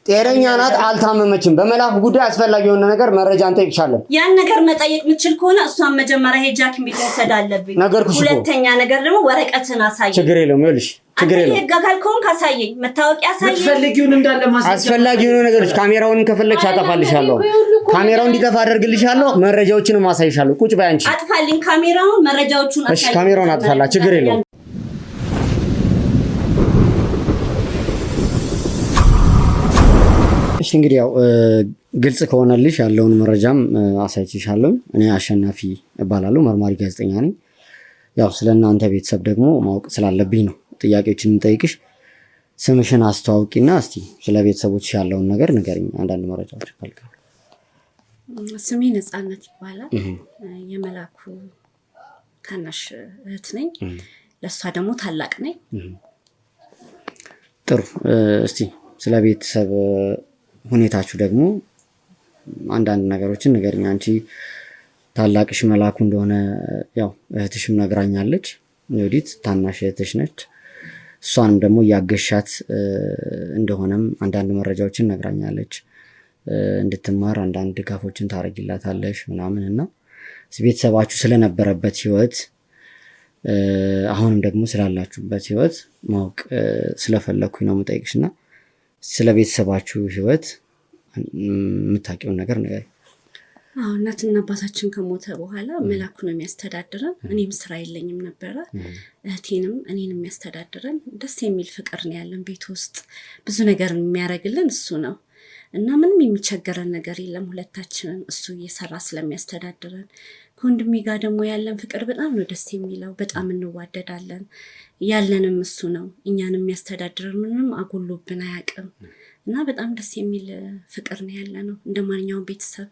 ጤነኛ ናት፣ አልታመመችም። በመላኩ ጉዳይ አስፈላጊ የሆነ ነገር መረጃ እንጠይቅሻለን። ያን ነገር መጠየቅ የምትችል ከሆነ እሷን መጀመሪያ ሄጄ ሐኪም ቤት መውሰድ አለብኝ። ነገርኩሽ እኮ። ሁለተኛ ነገር ደግሞ ወረቀትን አሳየኝ። ችግር የለውም። ይኸውልሽ ችግር የለውም። ህግ አካል ከሆንክ አሳየኝ፣ መታወቂያ አሳየኝ። የምትፈልጊውን እንዳለ ማሳየት። አስፈላጊ የሆኑ ነገሮች ካሜራውንም ከፈለግሽ አጠፋልሻለሁ። ካሜራው እንዲጠፋ አደርግልሻለሁ። መረጃዎችንም አሳይሻለሁ። ቁጭ በይ አንቺ። አጥፋልኝ ካሜራውን፣ መረጃዎቹን አሳየኝ። እሺ ካሜራውን አጥፋላ፣ ችግር የለውም። እሺ እንግዲህ ያው ግልጽ ከሆነልሽ ያለውን መረጃም አሳይቼሻለሁ። እኔ አሸናፊ እባላለሁ፣ መርማሪ ጋዜጠኛ ነኝ። ያው ስለናንተ ቤተሰብ ደግሞ ማወቅ ስላለብኝ ነው ጥያቄዎችን የምጠይቅሽ። ስምሽን አስተዋውቂና እስቲ ስለ ቤተሰቦች ያለውን ነገር ንገሪኝ፣ አንዳንድ መረጃዎች ፈልጋለሁ። ስሜ ነፃነት ይባላል። የመላኩ ታናሽ እህት ነኝ። ለእሷ ደግሞ ታላቅ ነኝ። ጥሩ። እስቲ ስለ ቤተሰብ ሁኔታችሁ ደግሞ አንዳንድ ነገሮችን ንገሪኝ። አንቺ ታላቅሽ መላኩ እንደሆነ ያው እህትሽም ነግራኛለች። ዮዲት ታናሽ እህትሽ ነች። እሷንም ደግሞ እያገሻት እንደሆነም አንዳንድ መረጃዎችን ነግራኛለች። እንድትማር አንዳንድ ድጋፎችን ታረጊላታለሽ ምናምን እና ቤተሰባችሁ ስለነበረበት ህይወት አሁንም ደግሞ ስላላችሁበት ህይወት ማወቅ ስለፈለኩኝ ነው የምጠይቅሽ እና ስለ ቤተሰባችሁ ህይወት የምታውቂውን ነገር ንገሪኝ። እናትና አባታችን ከሞተ በኋላ መላኩ ነው የሚያስተዳድረን። እኔም ስራ የለኝም ነበረ። እህቴንም እኔንም የሚያስተዳድረን ደስ የሚል ፍቅር ነው ያለን ቤት ውስጥ። ብዙ ነገር የሚያደርግልን እሱ ነው እና ምንም የሚቸገረን ነገር የለም። ሁለታችንን እሱ እየሰራ ስለሚያስተዳድረን። ከወንድሜ ጋር ደግሞ ያለን ፍቅር በጣም ነው ደስ የሚለው። በጣም እንዋደዳለን። ያለንም እሱ ነው እኛን የሚያስተዳድረን። ምንም አጎሎብን አያውቅም እና በጣም ደስ የሚል ፍቅር ነው ያለ ነው እንደ ማንኛውም ቤተሰብ።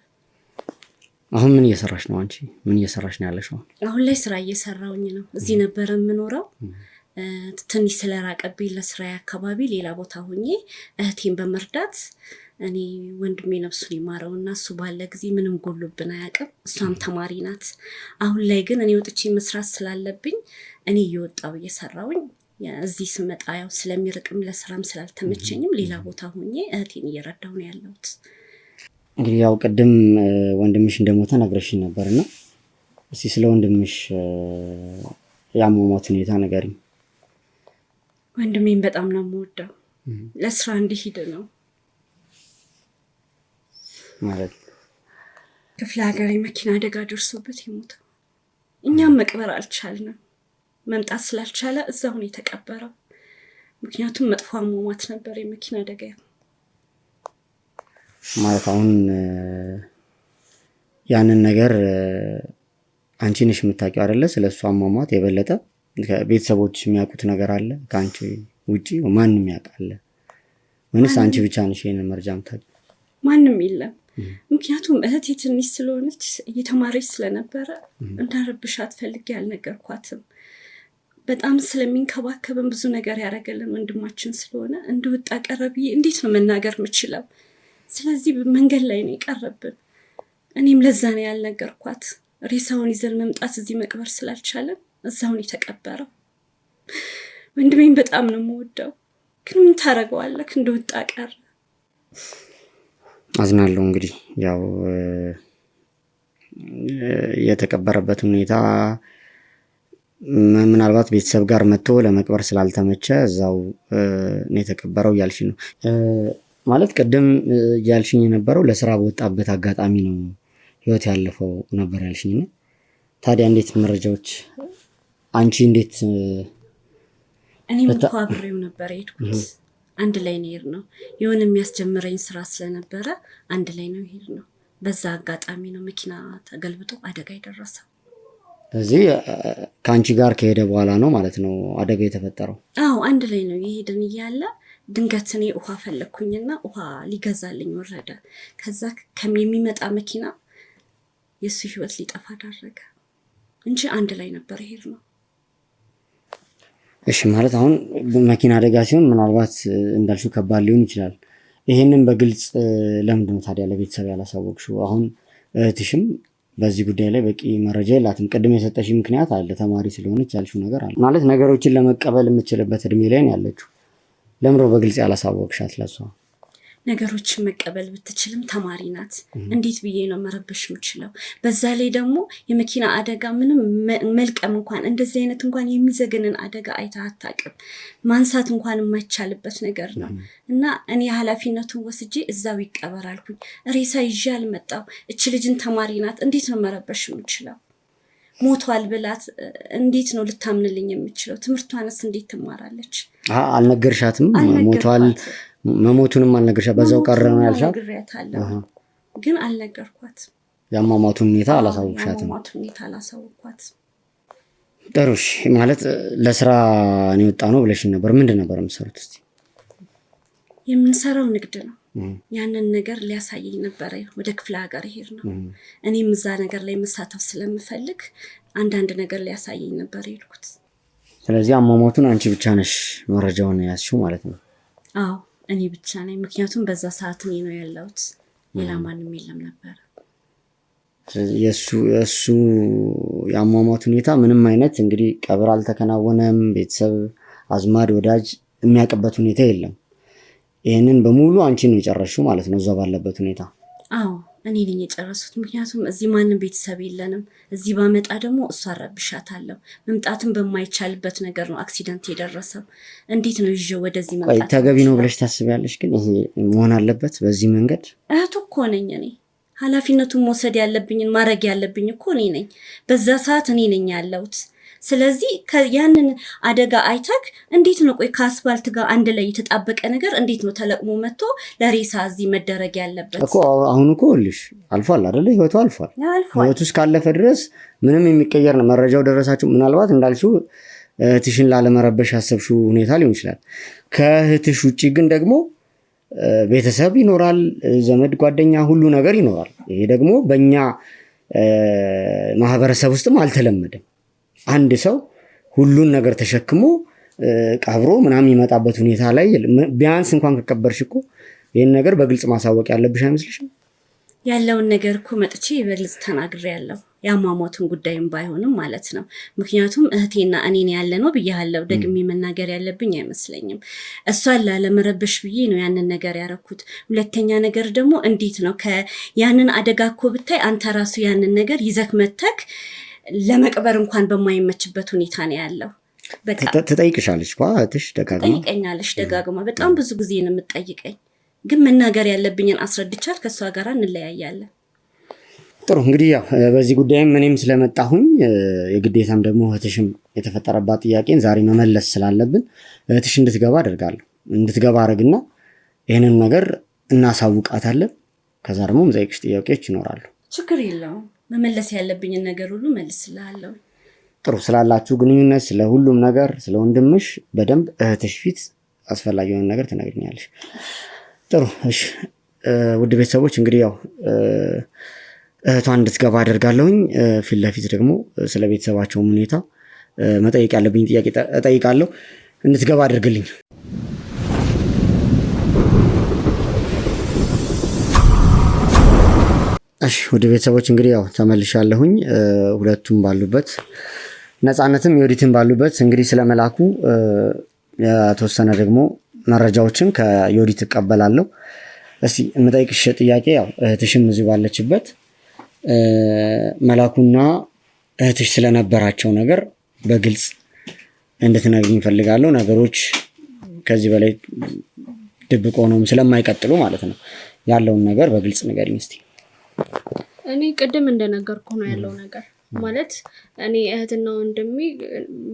አሁን ምን እየሰራሽ ነው? አንቺ ምን እየሰራሽ ነው ያለሽው? አሁን ላይ ስራ እየሰራውኝ ነው። እዚህ ነበር የምኖረው። ትንሽ ስለራቀብኝ ለስራ አካባቢ ሌላ ቦታ ሆኜ እህቴን በመርዳት እኔ ወንድሜ ነፍሱን ይማረው እና እሱ ባለ ጊዜ ምንም ጎሎብን አያውቅም። እሷም ተማሪ ናት። አሁን ላይ ግን እኔ ወጥቼ መስራት ስላለብኝ እኔ እየወጣው እየሰራውኝ እዚህ ስመጣ ያው ስለሚርቅም ለስራም ስላልተመቸኝም ሌላ ቦታ ሆኜ እህቴን እየረዳው ነው ያለሁት። እንግዲህ ያው ቅድም ወንድምሽ እንደሞተ ነግረሽኝ ነበርና እስቲ ስለ ወንድምሽ ያሟሟት ሁኔታ ንገሪኝ። ወንድሜን በጣም ነው የምወደው። ለስራ እንዲሄድ ነው ማለት ክፍለ ሀገር የመኪና አደጋ ደርሶበት የሞተው። እኛም መቅበር አልቻልንም። መምጣት ስላልቻለ እዛው ነው የተቀበረው። ምክንያቱም መጥፎ አሟሟት ነበር የመኪና አደጋ። ማለት አሁን ያንን ነገር አንቺ ነሽ የምታውቂው አይደለ? ስለሱ አሟሟት የበለጠ ቤተሰቦች የሚያውቁት ነገር አለ ከአንቺ ውጪ? ማንም ያውቃል ወይስ አንቺ ብቻ ነሽ ይሄንን መረጃ የምታውቂው? ማንም የለም። ምክንያቱም እህቴ ትንሽ ስለሆነች እየተማረች ስለነበረ እንዳረብሻት ፈልጌ አልነገርኳትም። በጣም ስለሚንከባከብን ብዙ ነገር ያደረገልን ወንድማችን ስለሆነ እንደወጣ ቀረብዬ እንዴት ነው መናገር የምችለው? ስለዚህ መንገድ ላይ ነው የቀረብን። እኔም ለዛ ነው ያልነገርኳት። ሬሳውን ይዘን መምጣት እዚህ መቅበር ስላልቻለን እዛውን የተቀበረው። ወንድሜን በጣም ነው የምወደው፣ ግን ምን ታደርገዋለህ? እንደወጣ ቀረ። አዝናለሁ። እንግዲህ ያው የተቀበረበት ሁኔታ ምናልባት ቤተሰብ ጋር መጥቶ ለመቅበር ስላልተመቸ እዛው ነው የተቀበረው እያልሽ ነው ማለት? ቅድም እያልሽኝ የነበረው ለስራ በወጣበት አጋጣሚ ነው ህይወት ያለፈው ነበር ያልሽኝ ነው። ታዲያ እንዴት መረጃዎች አንቺ እንዴት? እኔም እኮ አብሬው ነበር የሄድኩት። አንድ ላይ ነው የሄድነው። የሆነ የሚያስጀምረኝ ስራ ስለነበረ አንድ ላይ ነው የሄድነው። በዛ አጋጣሚ ነው መኪና ተገልብጦ አደጋ የደረሰው። ስለዚህ ከአንቺ ጋር ከሄደ በኋላ ነው ማለት ነው አደጋ የተፈጠረው? አዎ አንድ ላይ ነው የሄድን እያለ ድንገት እኔ ውሃ ፈለግኩኝና ውሃ ሊገዛልኝ ወረደ። ከዛ የሚመጣ መኪና የእሱ ህይወት ሊጠፋ ዳረገ እንጂ አንድ ላይ ነበር የሄድነው። እሺ፣ ማለት አሁን መኪና አደጋ ሲሆን ምናልባት እንዳልሽው ከባድ ሊሆን ይችላል። ይሄንን በግልጽ ለምንድን ነው ታዲያ ለቤተሰብ ያላሳወቅሽው? አሁን እህትሽም በዚህ ጉዳይ ላይ በቂ መረጃ የላትም። ቅድም የሰጠሽ ምክንያት አለ፣ ተማሪ ስለሆነች ያልሽው ነገር አለ። ማለት ነገሮችን ለመቀበል የምትችልበት እድሜ ላይ ነው ያለችው። ለምሮ በግልጽ ያላሳወቅሻት ለሷ? ነገሮችን መቀበል ብትችልም ተማሪ ናት። እንዴት ብዬ ነው መረበሽ የምችለው? በዛ ላይ ደግሞ የመኪና አደጋ ምንም መልቀም እንኳን እንደዚህ አይነት እንኳን የሚዘገንን አደጋ አይታ አታውቅም። ማንሳት እንኳን የማይቻልበት ነገር ነው እና እኔ ኃላፊነቱን ወስጄ እዛው ይቀበራልኩኝ። ሬሳ ይዤ አልመጣው። እች ልጅን ተማሪ ናት፣ እንዴት ነው መረበሽ የምችለው? ሞቷል ብላት እንዴት ነው ልታምንልኝ የምችለው? ትምህርቷንስ እንዴት ትማራለች? አልነገርሻትም? ሞቷል መሞቱንም አልነገርሻት? በዛው ቀረ ነው ያልሻት? ግን አልነገርኳት። የአሟሟቱን ሁኔታ አላሳወቅሻትም? የአሟሟቱን ሁኔታ አላሳወቅኳት። ጥሩሽ ማለት ለስራ ነው የወጣ ነው ብለሽ ነበር። ምንድን ነበር የምትሰሩት? እስቲ የምንሰራው ንግድ ነው። ያንን ነገር ሊያሳየኝ ነበረ ወደ ክፍለ ሀገር ሄድ ነው። እኔም እዛ ነገር ላይ መሳተፍ ስለምፈልግ አንዳንድ ነገር ሊያሳየኝ ነበር ሄድኩት። ስለዚህ አሟሟቱን አንቺ ብቻ ነሽ መረጃውን ያዝሽው ማለት ነው? አዎ እኔ ብቻ ነኝ። ምክንያቱም በዛ ሰዓት እኔ ነው ያለሁት፣ ሌላ ማንም የለም ነበር። የእሱ የአሟሟት ሁኔታ ምንም አይነት እንግዲህ ቀብር አልተከናወነም፣ ቤተሰብ አዝማድ ወዳጅ የሚያውቅበት ሁኔታ የለም። ይህንን በሙሉ አንቺ ነው የጨረሽው ማለት ነው እዛ ባለበት ሁኔታ? አዎ እኔ ነኝ የጨረሱት። ምክንያቱም እዚህ ማንም ቤተሰብ የለንም። እዚህ ባመጣ ደግሞ እሷ አረብሻታለሁ። መምጣትም በማይቻልበት ነገር ነው አክሲደንት የደረሰው። እንዴት ነው ይዤ ወደዚህ መምጣት? ተገቢ ነው ብለሽ ታስቢያለሽ? ግን ይሄ መሆን አለበት በዚህ መንገድ? እህቱ እኮ ነኝ እኔ። ኃላፊነቱን መውሰድ ያለብኝን ማድረግ ያለብኝ እኮ እኔ ነኝ። በዛ ሰዓት እኔ ነኝ ያለሁት። ስለዚህ ያንን አደጋ አይተክ እንዴት ነው ቆይ ከአስፋልት ጋር አንድ ላይ የተጣበቀ ነገር እንዴት ነው ተለቅሞ መጥቶ ለሬሳ እዚህ መደረግ ያለበት? እኮ አሁን እኮ ልሽ አልፏል አይደለ? ህይወቱ አልፏል። ህይወቱ እስካለፈ ድረስ ምንም የሚቀየር ነው። መረጃው ደረሳችሁ። ምናልባት እንዳልሽው እህትሽን ላለመረበሽ ያሰብሽው ሁኔታ ሊሆን ይችላል። ከእህትሽ ውጪ ግን ደግሞ ቤተሰብ ይኖራል፣ ዘመድ ጓደኛ፣ ሁሉ ነገር ይኖራል። ይሄ ደግሞ በእኛ ማህበረሰብ ውስጥም አልተለመደም። አንድ ሰው ሁሉን ነገር ተሸክሞ ቀብሮ ምናምን ይመጣበት ሁኔታ ላይ ቢያንስ እንኳን ከቀበርሽ እኮ ይህን ነገር በግልጽ ማሳወቅ ያለብሽ አይመስልሽም? ያለውን ነገር እኮ መጥቼ በግልጽ ተናግሬያለሁ። የአሟሟቱን ጉዳይም ባይሆንም ማለት ነው። ምክንያቱም እህቴና እኔን ያለ ነው ብያለሁ። ደግሜ መናገር ያለብኝ አይመስለኝም። እሷን ላለመረበሽ ብዬ ነው ያንን ነገር ያረኩት። ሁለተኛ ነገር ደግሞ እንዴት ነው ያንን አደጋ እኮ ብታይ አንተ ራሱ ያንን ነገር ይዘክ መተክ ለመቅበር እንኳን በማይመችበት ሁኔታ ነው ያለው። በቃ ትጠይቅሻለች እህትሽ ደጋግማ? ጠይቀኛለች ደጋግማ። በጣም ብዙ ጊዜ ነው የምትጠይቀኝ። ግን መናገር ያለብኝን አስረድቻት ከእሷ ጋር እንለያያለን። ጥሩ እንግዲህ ያው በዚህ ጉዳይም እኔም ስለመጣሁኝ የግዴታም ደግሞ እህትሽም የተፈጠረባት ጥያቄን ዛሬ መመለስ ስላለብን እህትሽ እንድትገባ አደርጋለሁ። እንድትገባ አደርግና ይህንን ነገር እናሳውቃታለን። ከዛ ደግሞ መጠየቅሽ ጥያቄዎች ይኖራሉ። ችግር የለውም። መመለስ ያለብኝን ነገር ሁሉ መልስልሃለሁ። ጥሩ ስላላችሁ ግንኙነት፣ ስለ ሁሉም ነገር፣ ስለ ወንድምሽ በደንብ እህትሽ ፊት አስፈላጊውን ነገር ትነግሪኛለሽ። ጥሩ እሺ። ውድ ቤተሰቦች እንግዲህ ያው እህቷን እንድትገባ አደርጋለሁኝ። ፊት ለፊት ደግሞ ስለ ቤተሰባቸውም ሁኔታ መጠየቅ ያለብኝ ጥያቄ እጠይቃለሁ። እንድትገባ አድርግልኝ። እሺ ውድ ቤተሰቦች እንግዲህ ያው ተመልሻለሁኝ። ሁለቱም ባሉበት ነፃነትም ዮዲትም ባሉበት እንግዲህ ስለመላኩ የተወሰነ ደግሞ መረጃዎችን ከዮዲት እቀበላለሁ። እስቲ የምጠይቅሽ ጥያቄ ያው እህትሽም እዚሁ ባለችበት መላኩና እህትሽ ስለነበራቸው ነገር በግልጽ እንድትነግሪኝ እፈልጋለሁ። ነገሮች ከዚህ በላይ ድብቅ ሆነውም ስለማይቀጥሉ ማለት ነው። ያለውን ነገር በግልጽ ንገሪኝ እስቲ። እኔ ቅድም እንደነገርኩ ነው ያለው ነገር ማለት እኔ እህትና ወንድሜ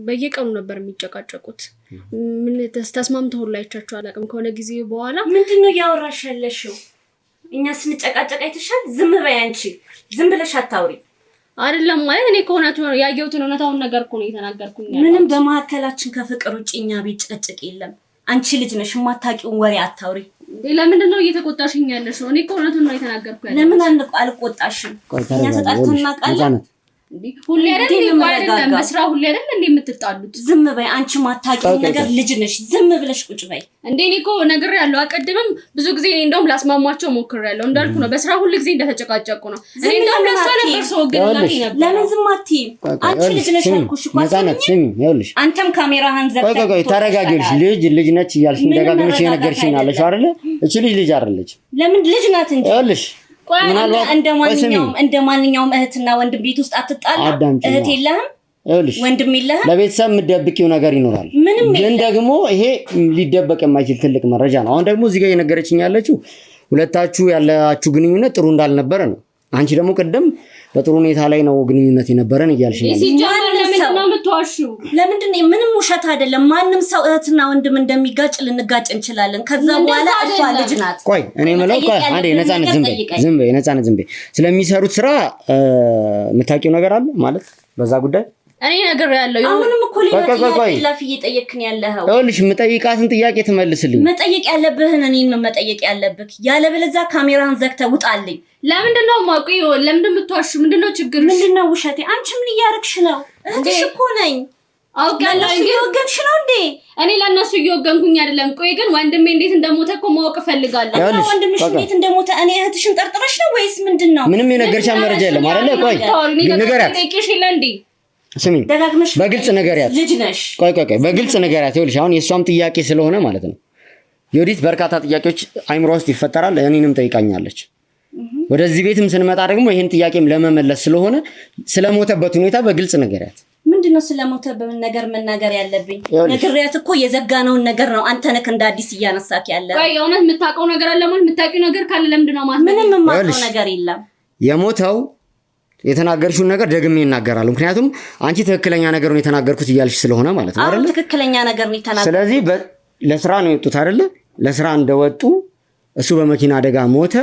በየቀኑ ነበር የሚጨቃጨቁት። ምን ተስማምተው ሁላ አይቻቸው አላውቅም። ከሆነ ጊዜ በኋላ ምንድነው ያወራሽ ያለሽው? እኛ ስንጨቃጨቅ አይተሻል? ዝም በይ አንቺ። ዝም ብለሽ አታውሪ። አይደለም ማለት እኔ ከሆነቱ ያየሁትን እውነታውን ነገር እኮ ነው የተናገርኩኝ። ምንም በመሀከላችን ከፍቅር ውጭ እኛ ቤት ጭቅጭቅ የለም። አንቺ ልጅ ነሽ፣ የማታውቂውን ወሬ አታውሪ። ለምንድን ነው እየተቆጣሽኝ ያለሽው? እኔ ከሆነቱን ነው የተናገርኩ ያለው። ለምን አልቆጣሽም? እኛ ተጣልተን እናውቃለን? ሁሌ አይደለም በስራ ሁሌ አይደለም እንዴ የምትጣሉት? ዝም በይ አንቺ፣ ማታውቂውን ነገር ልጅ ነሽ። ዝም ብለሽ ቁጭ በይ። እንዴ እኔ እኮ ነግሬያለሁ። አቀድምም ብዙ ጊዜ እኔ እንደውም ላስማማቸው ሞክሬያለሁ። እንዳልኩ ነው በስራ ሁሉ ጊዜ እንደተጨቃጨቁ ነው። እኔ እንደውም ለሷ ነበር ሰው ግንላቴ ነበር። ለምን ዝም አትይም? አንቺ ልጅ ነሽ አልኩሽ እኮ። ይኸውልሽ አንተም ካሜራህን ዘግተህ ቆይ ተረጋጊልሽ። ልጅ ነች እያልሽኝ ደጋግመሽ የነገርሽኝ አለሽ አይደለ? እቺ ልጅ አይደለች። ለምን ልጅ ናት እንጂ። ይኸውልሽ እንደ ማንኛውም እህትና ወንድም ቤት ውስጥ አትጣላ። እህት የለህም? ወንድም የለህም? ለቤተሰብ የምትደብቂው ነገር ይኖራል። ግን ደግሞ ይሄ ሊደበቅ የማይችል ትልቅ መረጃ ነው። አሁን ደግሞ እዚህ ጋር የነገረችኝ ያለችው ሁለታችሁ ያላችሁ ግንኙነት ጥሩ እንዳልነበረ ነው። አንቺ ደግሞ ቅድም በጥሩ ሁኔታ ላይ ነው ግንኙነት የነበረን እያልሽኝ ነው። ለምንድን ነው? ምንም ውሸት አይደለም። ማንም ሰው እህትና ወንድም እንደሚጋጭ ልንጋጭ እንችላለን። ከዛ በኋላ እሷ ልጅ ናት። ቆይ እኔ የምለው ቆይ አንዴ ነፃነት ዝም በይ። ስለሚሰሩት ስራ የምታውቂው ነገር አለ ማለት በዛ ጉዳይ? እኔ ነገር ያለው አሁንም እኮ ሌላ ጥያቄ ላፊ እየጠየቅን ያለኸው ይኸውልሽ የምጠይቃትን ጥያቄ ትመልስልኝ መጠየቅ ያለብህን እኔን ነው መጠየቅ ያለብህ ያለበለዚያ ካሜራን ዘግተህ ውጣልኝ ለምንድነው ማውቂ ለምንድነው የምትዋሹ ምንድነው ችግር ምንድነው ውሸቴ አንቺ ምን እያረክሽ ነው እህትሽ እኮ ነኝ አውቃለሁ እየወገንሽ ነው እንዴ እኔ ለነሱ እየወገንኩኝ አይደለም ቆይ ግን ወንድሜ እንዴት እንደሞተ እኮ ማወቅ ፈልጋለሁ ወንድምሽ እንዴት እንደሞተ እኔ እህትሽን ጠርጥረሽ ነው ወይስ ምንድነው ምንም የነገርሽ መረጃ የለም አይደለ ቆይ ንገሪያት ስሚኝ በግልጽ ንገሪያት ልጅ ነሽ ቆይ በግልጽ ንገሪያት ይኸውልሽ አሁን የሷም ጥያቄ ስለሆነ ማለት ነው ዮዲት በርካታ ጥያቄዎች አይምሮ ውስጥ ይፈጠራል እኔንም ጠይቃኛለች ወደዚህ ቤትም ስንመጣ ደግሞ ይሄን ጥያቄም ለመመለስ ስለሆነ ስለሞተበት ሁኔታ በግልጽ ንገሪያት ምንድነው ስለሞተበት ነገር መናገር ያለብኝ ነግሬያት እኮ የዘጋነውን ነገር ነው አንተ ነክ እንደ አዲስ እያነሳክ ያለ ቆይ የሆነ የምታውቀው ነገር አለ ማለት የምታውቂው ነገር ካለ ለምንድነው ማለት ምንም የማውቀው ነገር የለም የሞተው የተናገርሽውን ነገር ደግሜ እናገራለሁ ምክንያቱም አንቺ ትክክለኛ ነገር ነው የተናገርኩት እያልሽ ስለሆነ ማለት ነው አይደል ትክክለኛ ነገር ነው የተናገርኩት ስለዚህ ለስራ ነው የወጡት አይደል ለስራ እንደወጡ እሱ በመኪና አደጋ ሞተ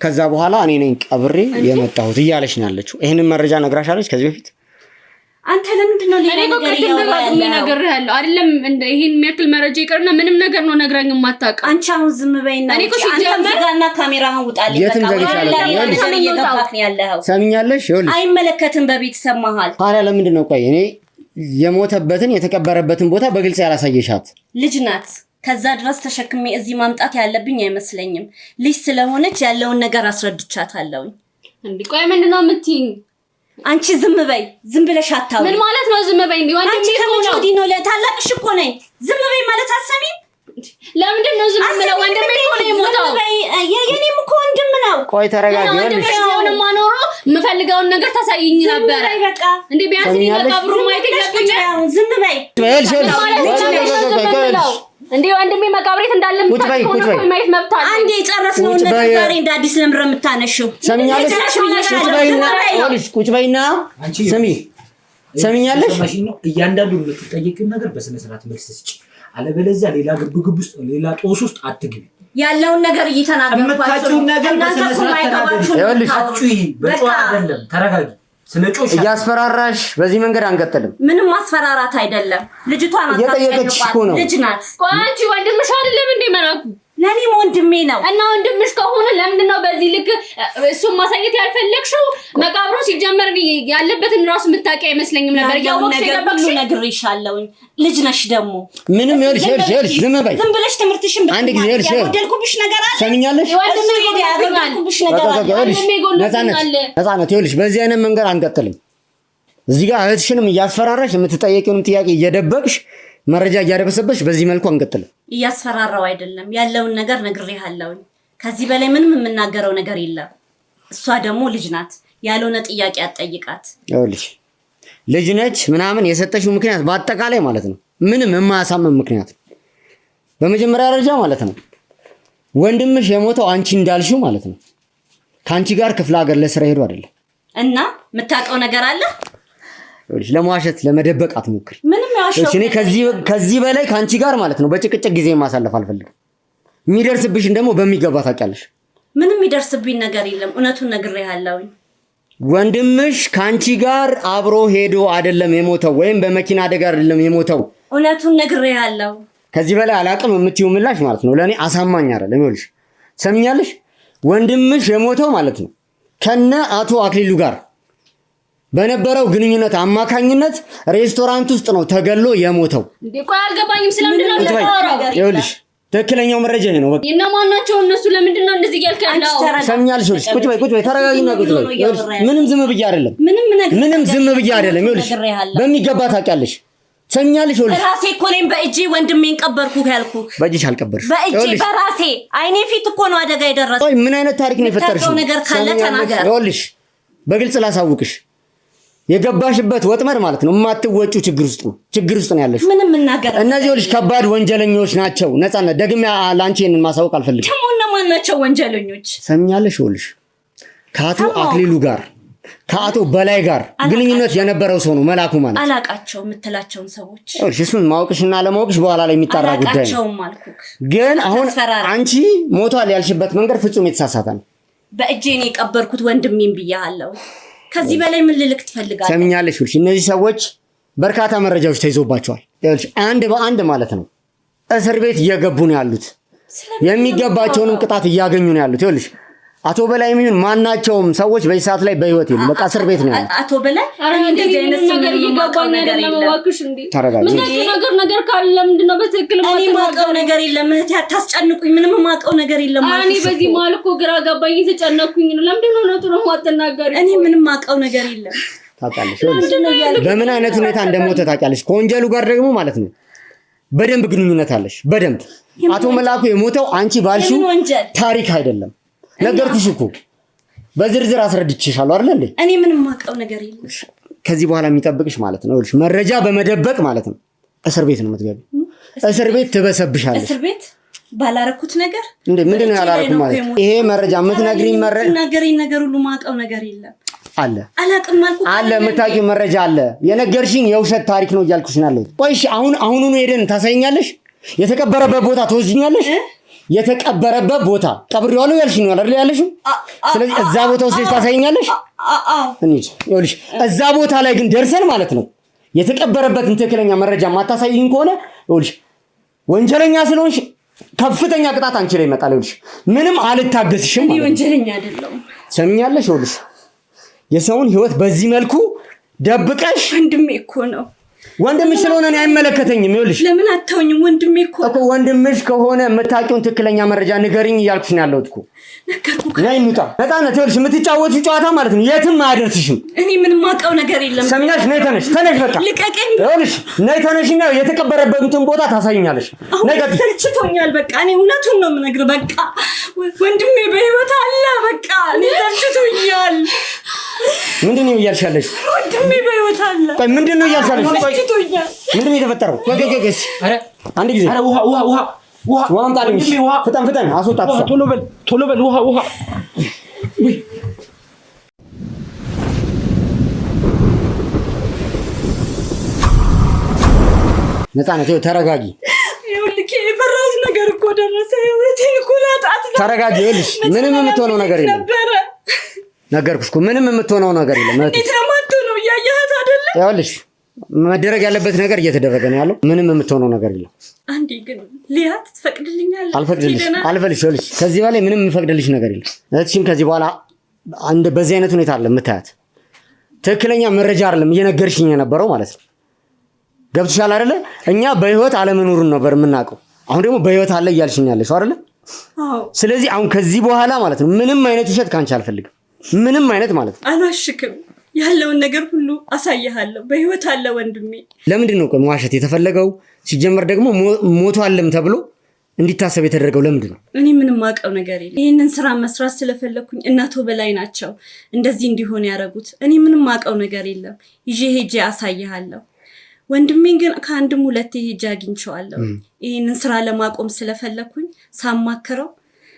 ከዛ በኋላ እኔ ነኝ ቀብሬ የመጣሁት እያለሽ ነው ያለችው ይሄንን መረጃ ነግራሻለች ከዚህ በፊት አንተ ለምንድነው ሌላ ነገር ያለው አይደለም ይሄን የሚያክል መረጃ ይቀርና ምንም ነገር ነው ነግራኝ የማታውቅ አንቺ አሁን ዝም በይና አንተ ጋርና ካሜራውን ውጣልኝ ሰምኛለሽ ይኸውልሽ አይመለከትም በቤተሰብ መሃል ታዲያ ለምንድን ነው ቆይ እኔ የሞተበትን የተቀበረበትን ቦታ በግልጽ ያላሳየሻት ልጅ ናት ከዛ ድረስ ተሸክሜ እዚህ ማምጣት ያለብኝ አይመስለኝም ልጅ ስለሆነች ያለውን ነገር አስረድቻታለሁ እንዴ ቆይ ምንድነው የምትይኝ አንቺ ዝም በይ ዝም ብለሽ አታውሪ ምን ማለት ነው ዝም በይ እንዴ ወንድሜ እኮ ነው አንቺ ነው ለታላቅሽ እኮ ነኝ ዝም በይ ማለት አሰሚም ለምንድን ነው ዝም ብለው ወንድሜ እኮ ነው የሞተው የኔም እኮ ወንድም ነው ቆይ ተረጋጊ ወንድሜ ነው ማኖሮ የምፈልገውን ነገር ታሳይኝ ነበር እንዴ ቢያንስ ለቀብሩ ማየት ይገባኛል ዝም በይ እንዴ ወንድሜ መቃብሬት እንዳለ ምታውቀው ማየት መብት አለ አንዴ ጨረስነው ነገር ዛሬ እንደ አዲስ ለምረ የምታነሽው ሰምኛለሽ ቁጭ በይና ሰምኛለሽ እያንዳንዱ የምትጠይቂው ነገር በስነ ስርዓት መልስ ስጪ አለበለዚያ ሌላ ግብግብ ውስጥ ሌላ ጦስ ውስጥ አትግቢ ያለውን ነገር እየተናገርኳችሁ ነገር በስነ ስርዓት ይኸውልሽ አትጩይ በጨዋ አይደለም ተረጋጊ ስለጮሽ እያስፈራራሽ በዚህ መንገድ አንቀጥልም ምንም ማስፈራራት አይደለም ልጅቷን አታስጨንቋት ልጅ ናት ቆይ አንቺ ወንድምሽ አይደለም እንዴ መራኩ ለኔም ወንድሜ ነው እና ወንድምሽ ከሆነ ለምንድነው በዚህ ልክ እሱን ማሳየት ያልፈለግሽው መቃብሩ ሲጀመር ያለበትን ራስ ምታቂ አይመስለኝም ነበር ያወቅሽ የነበርሽ ነግሬሻለሁ ልጅ ነሽ ደግሞ ምንም ይኸውልሽ ዝም በይ ዝም ብለሽ ትምህርትሽን አንድ ጊዜ ያጎደልኩብሽ ነገር አለ ሰምኛለሽ ያጎደልኩብሽ ነገር አለ ነፃነት ይኸውልሽ በዚህ አይነት መንገድ አንቀጥልም እዚህ ጋር እህትሽንም እያስፈራራሽ የምትጠየቂውንም ጥያቄ እየደበቅሽ መረጃ እያደረሰበሽ በዚህ መልኩ አንቀጥልም እያስፈራራው አይደለም ያለውን ነገር ነግሬሃለሁ ከዚህ በላይ ምንም የምናገረው ነገር የለም እሷ ደግሞ ልጅ ናት ያልሆነ ጥያቄ አትጠይቃት ይኸውልሽ ልጅ ነች ምናምን የሰጠሽው ምክንያት በአጠቃላይ ማለት ነው ምንም የማያሳምን ምክንያት በመጀመሪያ ደረጃ ማለት ነው ወንድምሽ የሞተው አንቺ እንዳልሽው ማለት ነው ካንቺ ጋር ክፍለ ሀገር ለስራ ሄዶ አይደለም እና የምታውቀው ነገር አለ ለማዋሸት ለመደበቅ አትሞክሪ ምንም ያዋሸው እኔ ከዚህ በላይ ካንቺ ጋር ማለት ነው በጭቅጭቅ ጊዜ ማሳለፍ አልፈልግም የሚደርስብሽን ደግሞ በሚገባ ታውቂያለሽ ምንም የሚደርስብኝ ነገር የለም እውነቱን ነግሬሃለሁ ወንድምሽ ካንቺ ጋር አብሮ ሄዶ አይደለም የሞተው ወይም በመኪና አደጋ አይደለም የሞተው እውነቱን ነግሬሃለሁ ከዚህ በላይ አላቅም የምትይው ምላሽ ማለት ነው ለኔ አሳማኝ አይደለም ይኸውልሽ ሰምኛለሽ ወንድምሽ የሞተው ማለት ነው ከነ አቶ አክሊሉ ጋር በነበረው ግንኙነት አማካኝነት ሬስቶራንት ውስጥ ነው ተገሎ የሞተው እንዴ ቆይ አልገባኝም ስለምንድነው ተወራው ይኸውልሽ ትክክለኛው መረጃ ይሄ ነው እና ማናቸው እነሱ ለምንድነው እንደዚህ ያልከለው ሰምኛለሽ ቁጭ በይ ተረጋጊና ቁጭ በይ ምንም ዝም ብዬ አይደለም ምንም ዝም ብዬ አይደለም ይኸውልሽ በሚገባ ታውቂያለሽ ሰምኛለሽ ይኸውልሽ ራሴ እኮ ነኝ በእጄ ወንድሜን ቀበርኩ ያልኩክ በእጅሽ አልቀበርሽ በእጄ በራሴ አይኔ ፊት እኮ ነው አደጋ የደረሰው ቆይ ምን አይነት ታሪክ ነው የፈጠርሽው ነገር ካለ ተናገር ይኸውልሽ በግልጽ ላሳውቅሽ የገባሽበት ወጥመድ ማለት ነው የማትወጪው ችግር ውስጥ ነው ያለሽ ምንም እናገር እነዚህ ልጅ ከባድ ወንጀለኞች ናቸው ነፃነት ደግሜ ላንቺ እነን ማሳወቅ አልፈልግም ተሞና ማናቸው ወንጀለኞች ሰምኛለሽ ይኸውልሽ ከአቶ አክሊሉ ጋር ከአቶ በላይ ጋር ግንኙነት የነበረው ሰው ነው መላኩ ማለት አላቃቸው የምትላቸውን ሰዎች ይኸውልሽ እሱን ማወቅሽና ለማወቅሽ በኋላ ላይ የሚጣራ ጉዳይ ነው ግን አሁን አንቺ ሞቷል ያልሽበት መንገድ ፍጹም የተሳሳተ ነው በእጄ ነው የቀበርኩት ወንድሜን ብያለሁ ከዚህ በላይ ምን ልልክ ትፈልጋለህ? ሰምኛለሽ? እነዚህ ሰዎች በርካታ መረጃዎች ተይዞባቸዋል። አንድ በአንድ ማለት ነው እስር ቤት እየገቡ ነው ያሉት። የሚገባቸውንም ቅጣት እያገኙ ነው ያሉት። ይኸውልሽ አቶ በላይ ምን ማናቸውም ሰዎች በዚህ ሰዓት ላይ በህይወት የሉም። በቃ እስር ቤት ነው ያሉት። አቶ በላይ እንደዚህ አይነት ነገር እየገባኝ አይደለም። እባክሽ እንዴ ተረጋጊ። ነገር ካለ ለምንድነው በትክክል እኔ ማውቀው ነገር የለም። እህቴ አታስጨንቁኝ። ምንም ማውቀው ነገር የለም። እኔ በዚህ መሀል እኮ ግራ ገባኝ፣ ተጨነኩኝ ነው። ለምንድነው ነው ጥሩ ማተናገሪ? እኔ ምንም ማውቀው ነገር የለም። ታውቃለሽ በምን አይነት ሁኔታ እንደሞተ ታውቂያለሽ። ከወንጀሉ ጋር ደግሞ ማለት ነው በደንብ ግንኙነት አለሽ። በደንብ አቶ መላኩ የሞተው አንቺ ባልሽው ታሪክ አይደለም። ነገርኩሽ እኮ በዝርዝር አስረድቼሻለሁ አይደል እንዴ? እኔ ምንም ማውቀው ነገር የለም። ከዚህ በኋላ የሚጠብቅሽ ማለት ነው ልጅ መረጃ በመደበቅ ማለት ነው እስር ቤት ነው የምትገቢው። እስር ቤት ትበሰብሻለሽ። እስር ቤት ባላረኩት ነገር እንዴ? ምንድነው ያላረኩት ማለት? ይሄ መረጃ የምትነግሪኝ ነገር ሁሉ ማውቀው ነገር የለም አለ። አላቅም አልኩ አለ። የምታውቂው መረጃ አለ። የነገርሽኝ የውሸት ታሪክ ነው እያልኩሽ ነው ያለሁት። ቆይ እሺ አሁኑኑ ሄደን ታሳይኛለሽ? የተቀበረበት ቦታ ትወስጂኛለሽ? የተቀበረበት ቦታ ቀብሬዋለሁ ያልሽኝ ነው አይደል ያለሽው? ስለዚህ እዛ ቦታ ወስደሽ ታሳይኛለሽ? እንዴ ይኸውልሽ እዛ ቦታ ላይ ግን ደርሰን ማለት ነው የተቀበረበትን ትክክለኛ መረጃ ማታሳይኝ ከሆነ ይኸውልሽ ወንጀለኛ ስለሆንሽ ከፍተኛ ቅጣት አንቺ ላይ ይመጣል። ይኸውልሽ ምንም አልታገስሽም ማለት ነው። ወንጀለኛ አይደለም። ሰምኛለሽ? ይኸውልሽ የሰውን ህይወት በዚህ መልኩ ደብቀሽ ወንድሜ እኮ ነው። ወንድምሽ ስለሆነ እኔ አይመለከተኝም። ይኸውልሽ ለምን አታውኝም? ወንድሜ እኮ ወንድምሽ ከሆነ የምታውቂውን ትክክለኛ መረጃ ንገሪኝ እያልኩሽ ነው ያለሁት እኮ። ነይ እንውጣ። ነፃነት ይኸውልሽ የምትጫወቺው ጨዋታ ማለት ነው የትም አያደርስሽም። እኔ ምንም አውቀው ነገር የለም። ሰምኛለሽ? ነይ ተነሽ በቃ ልቀቀኝ። ይኸውልሽ ነይ ተነሽና የተቀበረበትን ቦታ ታሳይኛለሽ። ነይ ቀጥ ሰልችቶኛል። በቃ እኔ እውነቱን ነው የምነግርህ። በቃ ወንድሜ በህይወት አለ። በቃ እኔ ሰልችቶኛል። ምንድነው እያልሽ ያለሽ? ወንድሜ በህይወት አለ። ቆይ ምንድነው እያልሽ ያለሽ? ሰልችቶኛል። ምንድነው የተፈጠረው? ቆይ አረ አንድ ጊዜ አረ ውሃ አምጣልኝ። ፍጠን አስወጣት። ቶሎ በል ውሃ ነፃነት ተረጋጊ። ይኸውልህ የፈራሁት ነገር እኮ ደረሰ። ህይወቴን እኮ ላጣት ነው። ተረጋጊ። ይኸውልሽ ምንም የምትሆነው ነገር የለም። ነገርኩሽ እኮ ምንም የምትሆነው ነገር የለም። እንዴት ነው የማትሆነው? እያየሃት አይደለ? ይኸውልሽ መደረግ ያለበት ነገር እየተደረገ ነው ያለው። ምንም የምትሆነው ነገር የለም። አንዴ ግን ሊያት ትፈቅድልኛለህ? አልፈልግሽ። ይኸውልሽ ከዚህ በላይ ምንም የምፈቅድልሽ ነገር የለም። እህትሽን ከዚህ በኋላ በዚህ አይነት ሁኔታ አይደለም የምታያት። ትክክለኛ መረጃ አይደለም እየነገርሽኝ የነበረው ማለት ነው። ገብቶሻል አይደለ? እኛ በህይወት አለመኖሩን ነበር የምናውቀው። አሁን ደግሞ በህይወት አለ እያልሽኝ ያለሽው አይደለ? አዎ። ስለዚህ አሁን ከዚህ በኋላ ማለት ነው ምንም አይነት ውሸት ካንቺ አልፈልግም። ምንም አይነት ማለት ነው። አልዋሽክም። ያለውን ነገር ሁሉ አሳይሃለሁ። በህይወት አለ ወንድሜ። ለምንድን ነው መዋሸት የተፈለገው? ሲጀመር ደግሞ ሞቷልም ተብሎ እንዲታሰብ የተደረገው ለምንድን ነው? እኔ ምንም ማውቀው ነገር የለም። ይህንን ስራ መስራት ስለፈለኩኝ እናቶ በላይ ናቸው እንደዚህ እንዲሆን ያደረጉት። እኔ ምንም ማውቀው ነገር የለም። ይዤ ሄጄ አሳይሃለሁ። ወንድሜን ግን ከአንድም ሁለቴ ሄጄ አግኝቼዋለሁ። ይህንን ስራ ለማቆም ስለፈለኩኝ ሳማክረው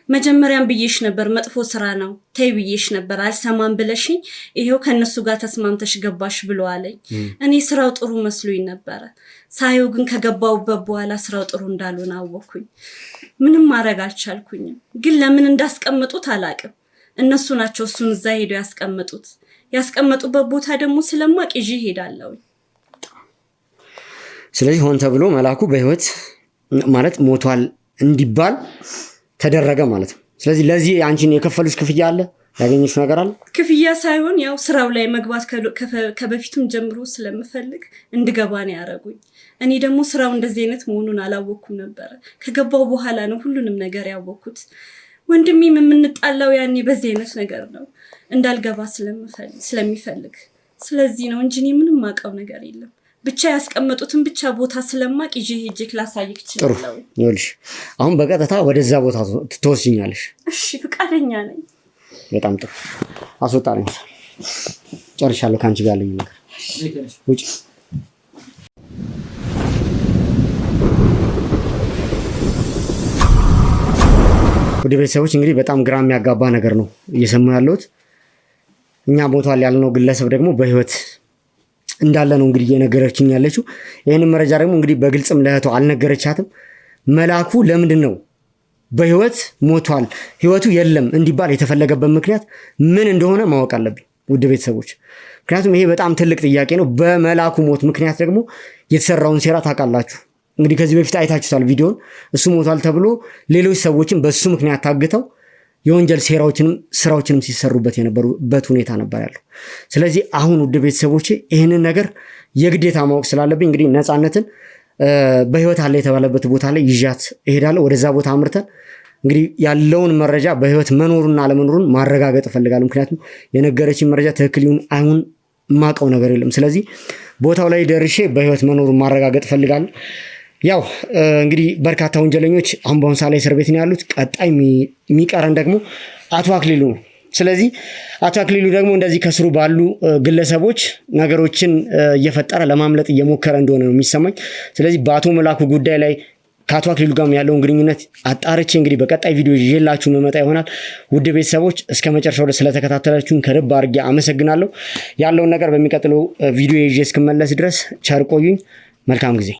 መጀመሪያም ብዬሽ ነበር መጥፎ ስራ ነው ተይ ብዬሽ ነበር፣ አልሰማም ብለሽኝ ይሄው ከነሱ ጋር ተስማምተሽ ገባሽ ብሎ አለኝ። እኔ ስራው ጥሩ መስሎኝ ነበረ። ሳየው ግን ከገባውበት በኋላ ስራው ጥሩ እንዳልሆነ አወኩኝ። ምንም ማድረግ አልቻልኩኝም። ግን ለምን እንዳስቀምጡት አላቅም። እነሱ ናቸው እሱን እዛ ሄደው ያስቀምጡት። ያስቀምጡበት ቦታ ደግሞ ስለማቅ ይዤ ሄዳለሁ። ስለዚህ ሆን ተብሎ መላኩ በህይወት ማለት ሞቷል እንዲባል ተደረገ ማለት ነው። ስለዚህ ለዚህ አንቺን የከፈሉሽ ክፍያ አለ? ያገኘሽ ነገር አለ? ክፍያ ሳይሆን ያው ስራው ላይ መግባት ከበፊቱም ጀምሮ ስለምፈልግ እንድገባ ነው ያደረጉኝ። እኔ ደግሞ ስራው እንደዚህ አይነት መሆኑን አላወኩም ነበር። ከገባው በኋላ ነው ሁሉንም ነገር ያወኩት። ወንድሜም የምንጣላው ያኔ በዚህ አይነት ነገር ነው እንዳልገባ ስለሚፈልግ። ስለዚህ ነው እንጂ እኔ ምንም ማውቀው ነገር የለም። ብቻ ያስቀመጡትን ብቻ ቦታ ስለማቅ ይዤ ሄጄ ላሳይክ ይችላል። ጥሩ ይኸውልሽ አሁን በቀጥታ ወደዛ ቦታ ትወስጂኛለሽ? እሺ ፍቃደኛ ነኝ። በጣም ጥሩ አስወጣለኝ። ጨርሻለሁ ከአንቺ ጋር ያለኝ ነገር። ውጪ። ወደ ቤተሰቦች እንግዲህ በጣም ግራ የሚያጋባ ነገር ነው እየሰማሁ ያለሁት። እኛ ሞቷል ያልነው ግለሰብ ደግሞ በህይወት እንዳለ ነው እንግዲህ እየነገረችኝ ያለችው። ይህንን መረጃ ደግሞ እንግዲህ በግልጽም ለእህቷ አልነገረቻትም። መላኩ ለምንድን ነው በህይወት ሞቷል ህይወቱ የለም እንዲባል የተፈለገበት ምክንያት ምን እንደሆነ ማወቅ አለብኝ። ውድ ቤተሰቦች። ምክንያቱም ይሄ በጣም ትልቅ ጥያቄ ነው። በመላኩ ሞት ምክንያት ደግሞ የተሰራውን ሴራ ታውቃላችሁ። እንግዲህ ከዚህ በፊት አይታችሁታል ቪዲዮን። እሱ ሞቷል ተብሎ ሌሎች ሰዎችም በሱ ምክንያት ታግተው የወንጀል ስራዎችንም ሲሰሩበት የነበሩበት ሁኔታ ነበር ያለው። ስለዚህ አሁን ውድ ቤተሰቦቼ ይህንን ነገር የግዴታ ማወቅ ስላለብኝ እንግዲህ ነፃነትን በህይወት አለ የተባለበት ቦታ ላይ ይዣት እሄዳለሁ። ወደዛ ቦታ አምርተን እንግዲህ ያለውን መረጃ በህይወት መኖሩና አለመኖሩን ማረጋገጥ እፈልጋለሁ። ምክንያቱም የነገረችኝ መረጃ ትክክል ይሁን አይሁን የማውቀው ነገር የለም። ስለዚህ ቦታው ላይ ደርሼ በህይወት መኖሩን ማረጋገጥ እፈልጋለሁ። ያው እንግዲህ በርካታ ወንጀለኞች አሁን በአሁኑ ሰዓት ላይ እስር ቤት ነው ያሉት። ቀጣይ የሚቀረን ደግሞ አቶ አክሊሉ ነው። ስለዚህ አቶ አክሊሉ ደግሞ እንደዚህ ከስሩ ባሉ ግለሰቦች ነገሮችን እየፈጠረ ለማምለጥ እየሞከረ እንደሆነ ነው የሚሰማኝ። ስለዚህ በአቶ መላኩ ጉዳይ ላይ ከአቶ አክሊሉ ጋር ያለውን ግንኙነት አጣርቼ እንግዲህ በቀጣይ ቪዲዮ ይዤላችሁ መመጣ ይሆናል። ውድ ቤተሰቦች እስከ መጨረሻው ድረስ ስለተከታተላችሁን ከልብ አድርጌ አመሰግናለሁ። ያለውን ነገር በሚቀጥለው ቪዲዮ ይዤ እስክመለስ ድረስ ቸር ቆዩኝ። መልካም ጊዜ